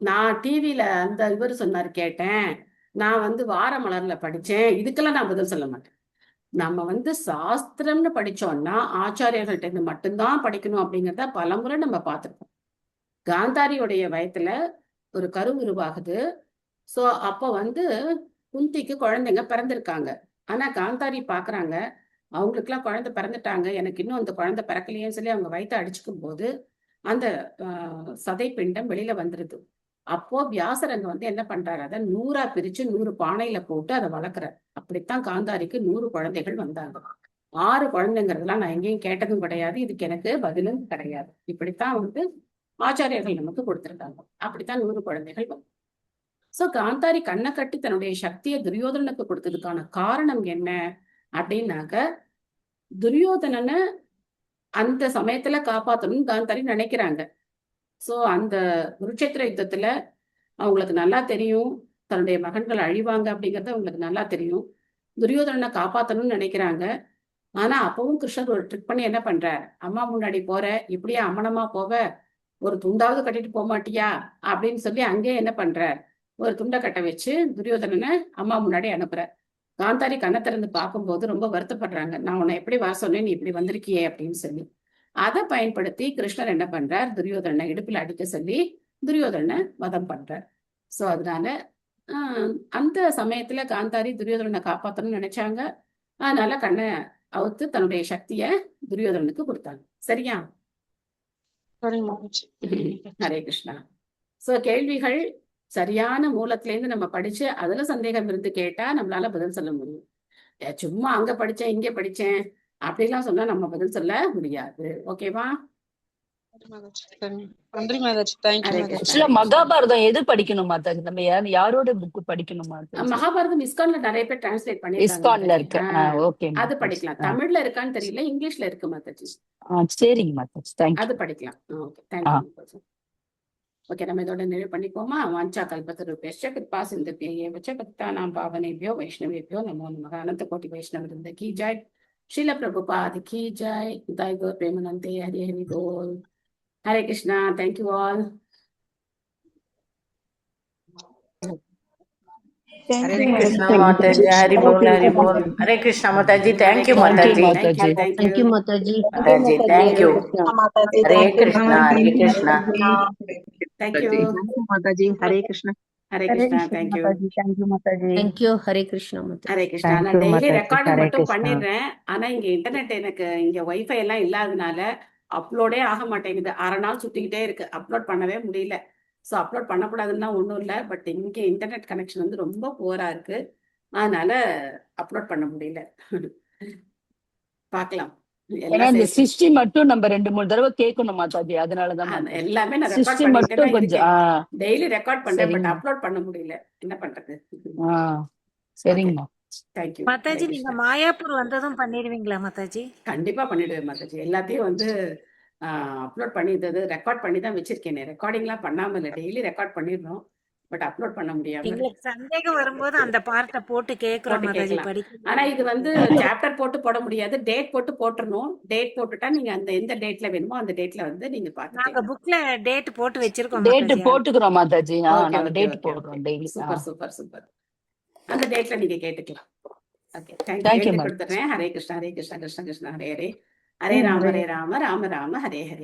நான் டிவில அந்த இவர் சொன்னாரு கேட்டேன், நான் வந்து வாரமலர்ல படிச்சேன், இதுக்கெல்லாம் நான் பதில் சொல்ல மாட்டேன். நம்ம வந்து சாஸ்திரம்னு படிச்சோம்னா ஆச்சாரியர்கள்ட்ட இருந்து மட்டும்தான் படிக்கணும் அப்படிங்கிறத பலமுறை நம்ம பார்த்திருக்கோம். காந்தாரியுடைய வயத்துல ஒரு கரு உருவாகுது. சோ அப்ப வந்து குந்திக்கு குழந்தைங்க பிறந்திருக்காங்க. ஆனா காந்தாரி பாக்குறாங்க, அவங்களுக்கு எல்லாம் குழந்தை பிறந்துட்டாங்க, எனக்கு இன்னும் அந்த குழந்தை பிறக்கலையேன்னு சொல்லி அவங்க வயிற்ற அடிச்சுக்கும் போது அந்த சதை பிண்டம் வெளியில வந்துருது. அப்போ வியாசர் அங்க வந்து என்ன பண்றாரு, அதை 100ஆ பிரிச்சு 100 பானையில போட்டு அதை வளர்க்குறாரு. அப்படித்தான் காந்தாரிக்கு 100 குழந்தைகள் வந்தாங்க. 6 குழந்தைங்கிறதுலாம் நான் எங்கேயும் கேட்டதும் கிடையாது, இதுக்கு எனக்கு பதிலும் கிடையாது. இப்படித்தான் வந்து ஆச்சாரியர்கள் நமக்கு கொடுத்திருக்காங்க. அப்படித்தான் 100 குழந்தைகள் வந்தாங்க. சோ காந்தாரி கண்ணை கட்டி தன்னுடைய சக்தியை துரியோதனனுக்கு கொடுத்ததுக்கான காரணம் என்ன அப்படின்னாக்க, துரியோதனனை அந்த சமயத்துல காப்பாத்தணும்னு காந்தாரி நினைக்கிறாங்க. சோ அந்த குருட்சேத்திர யுத்தத்துல அவங்களுக்கு நல்லா தெரியும் தன்னுடைய மகன்கள் அழிவாங்க அப்படிங்கறது அவங்களுக்கு நல்லா தெரியும். துரியோதனனை காப்பாத்தணும்னு நினைக்கிறாங்க. ஆனா அப்பவும் கிருஷ்ணர் ஒரு ட்ரிக் பண்ணி என்ன பண்றார், அம்மா முன்னாடி போற, இப்படியே அம்மனமா போவ, ஒரு துண்டாவது கட்டிட்டு போக மாட்டியா அப்படின்னு சொல்லி அங்கே என்ன பண்றார், ஒரு துண்டை கட்ட வச்சு துரியோதனனை அம்மா முன்னாடி அனுப்புற. காந்தாரி கண்ணை திறந்து பார்க்கும்போது ரொம்ப வருத்தப்படுறாங்க, நான் உன்னை எப்படி வர சொன்னேன், நீ இப்படி வந்திருக்கியே அப்படின்னு சொல்லி. அதை பயன்படுத்தி கிருஷ்ணர் என்ன பண்றார், துரியோதனனை இடுப்புல அடிக்க சொல்லி துரியோதனனை வதம் பண்றார். சோ அதனால அந்த சமயத்துல காந்தாரி துரியோதனனை காப்பாத்தணும்னு நினைச்சாங்க. அதனால கண்ணை அவுத்து தன்னுடைய சக்திய துரியோதனனுக்கு கொடுத்தாங்க. சரியா? ஹரே கிருஷ்ணா. சோ கேள்விகள் சரியான மூலத்துல இருந்து நம்ம படிச்சு அதுல சந்தேகம் இருந்து கேட்டா நம்மளால பதில் சொல்ல முடியும். சும்மா அங்க படிச்சேன் இங்க படிச்சேன் அப்படிலாம் சொன்னா நம்ம பதில் சொல்ல முடியாது. ஓகேவா?
நன்றி மாதாஜி. தேங்க்யூ.
மகாபாரதம் எது படிக்கணும் மாதாஜி? நம்ம யாரோட புக் படிக்கணும் மாதாஜி?
மகாபாரதம் இஸ்கான்ல நிறைய பேர் டிரான்ஸ்லேட்
இஸ்கான்ல இருக்கு.
பண்ணிருக்காங்க. அது படிக்கலாம். தமிழ்ல இருக்கான்னு தெரியல, இங்கிலீஷ்ல இருக்கு மாதாஜி.
சரிங்க மாதாஜி, தேங்க்யூ.
அது படிக்கலாம். Okay, thank you. ஓகே, நம்ம இதோட நிறைவு பண்ணிப்போமா? வாஞ்சா கல்பத்தருபேஷ்ட கிருபா சிந்துபியே வச்ச பக்தானாம் பாவனேபியோ வைஷ்ணவேபியோ நமோ நமः. அனந்த கோட்டி வைஷ்ணவ விருந்த கி ஜெய். ஸ்ரீல பிரபுபாத் கி ஜெய். தாய் கோ பிரேமானந்தே. ஹரி ஹரி போல். ஹரே கிருஷ்ணா. Thank you all.
हरे कृष्णा माताजी, हरि बोल हरि बोल. हरे कृष्णा माताजी, थैंक यू माताजी.
थैंक यू माताजी.
माताजी thank you. Hare Krishna Hare Krishna.
Thank you
माताजी. Hare Krishna.
Hare Krishna. Thank you.
Thank you மாதாஜி.
Thank you. हरे कृष्णा माताजी.
ஹரே கிருஷ்ணா. நான் டெய்லி ரெக்கார்டிங் மட்டும் பண்ணிடுறேன். ஆனா இங்க இன்டர்நெட் எனக்கு இங்க வைஃபை எல்லாம் இல்லாதனால அப்லோடே ஆக மாட்டேங்குது. 1/2 நாள் சுத்திக்கிட்டே இருக்கு, அப்லோட் பண்ணவே முடியல. ஸோ அப்லோட் பண்ணக்கூடாதுன்னா ஒன்றும் இல்லை, பட் இங்கே இன்டர்நெட் கனெக்ஷன் வந்து ரொம்ப புவரா இருக்கு, அதனால அப்லோட் பண்ண முடியல. பார்க்கலாம்.
ஏன்னா இந்த சிருஷ்டி மட்டும் நம்ம 2-3 தடவை கேட்கணும் மாதாஜி, அதனாலதான்
எல்லாமே நான்
சிருஷ்டி
ரெக்கார்ட்
மட்டும்
பண்ணிட்டு
கொஞ்சம்
டெய்லி ரெக்கார்ட் பண்றேன், பட்
சரிங்க.
அப்லோட் பண்ண முடியல. என்ன பண்றது?
சரிங்கம்மா.
தேங்க்யூ.
மாதாஜி நீங்க மாயாப்பூர் வந்ததும் பண்ணிடுவீங்களா மாதாஜி?
கண்டிப்பா பண்ணிடுவேன் மாதாஜி. எல்லாத்தையும் வந்து அப்லோட் பண்ணிடுறது, ரெக்கார்ட் பண்ணி தான் வச்சிருக்கேன். ரெக்கார்டிங்லாம் பண்ணாம இல்லை, டெய்லி ரெக்கார்ட் பண்ணிடுறோம், பட் அப்லோட் பண்ண முடியாம இருக்கு.
எங்களுக்கு சந்தேகம் வரும்போது அந்த பார்ட்டை போட்டு கேக்குறோம்
போட்டு
மாதாஜி.
கேட்கலாம்.
படிக்க
ஆனா இது வந்து சாப்டர் போட்டு போட முடியாது, டேட் போட்டு போட்டுறணும். டேட் போட்டுட்டா நீங்க அந்த எந்த டேட்ல வேணுமோ அந்த டேட்ல வந்து நீங்க
நாங்க
பாத்துக்கலாம்.
புக்ல டேட் போட்டு வச்சிருக்கோம்
டேட்
மாதாஜி.
போட்டுக்கிறோம் மாதாஜி.
ஓகே
நாங்க
ஓகே
டேட்
ஓகே ஓகே,
போடுறோம் டெய்லி.
Super super super. அந்த டேட்ல நீங்க கேட்டுக்கலாம். Okay, thank you.
தேங்க்யூ
எழுதி
மேம்.
கொடுத்துறேன். ஹரே கிருஷ்ணா ஹரே கிருஷ்ணா கிருஷ்ண கிருஷ்ண ஹரே ஹரே, ஹரே ராம
ஹரே
ராம ராம ராம ஹரே ஹரே.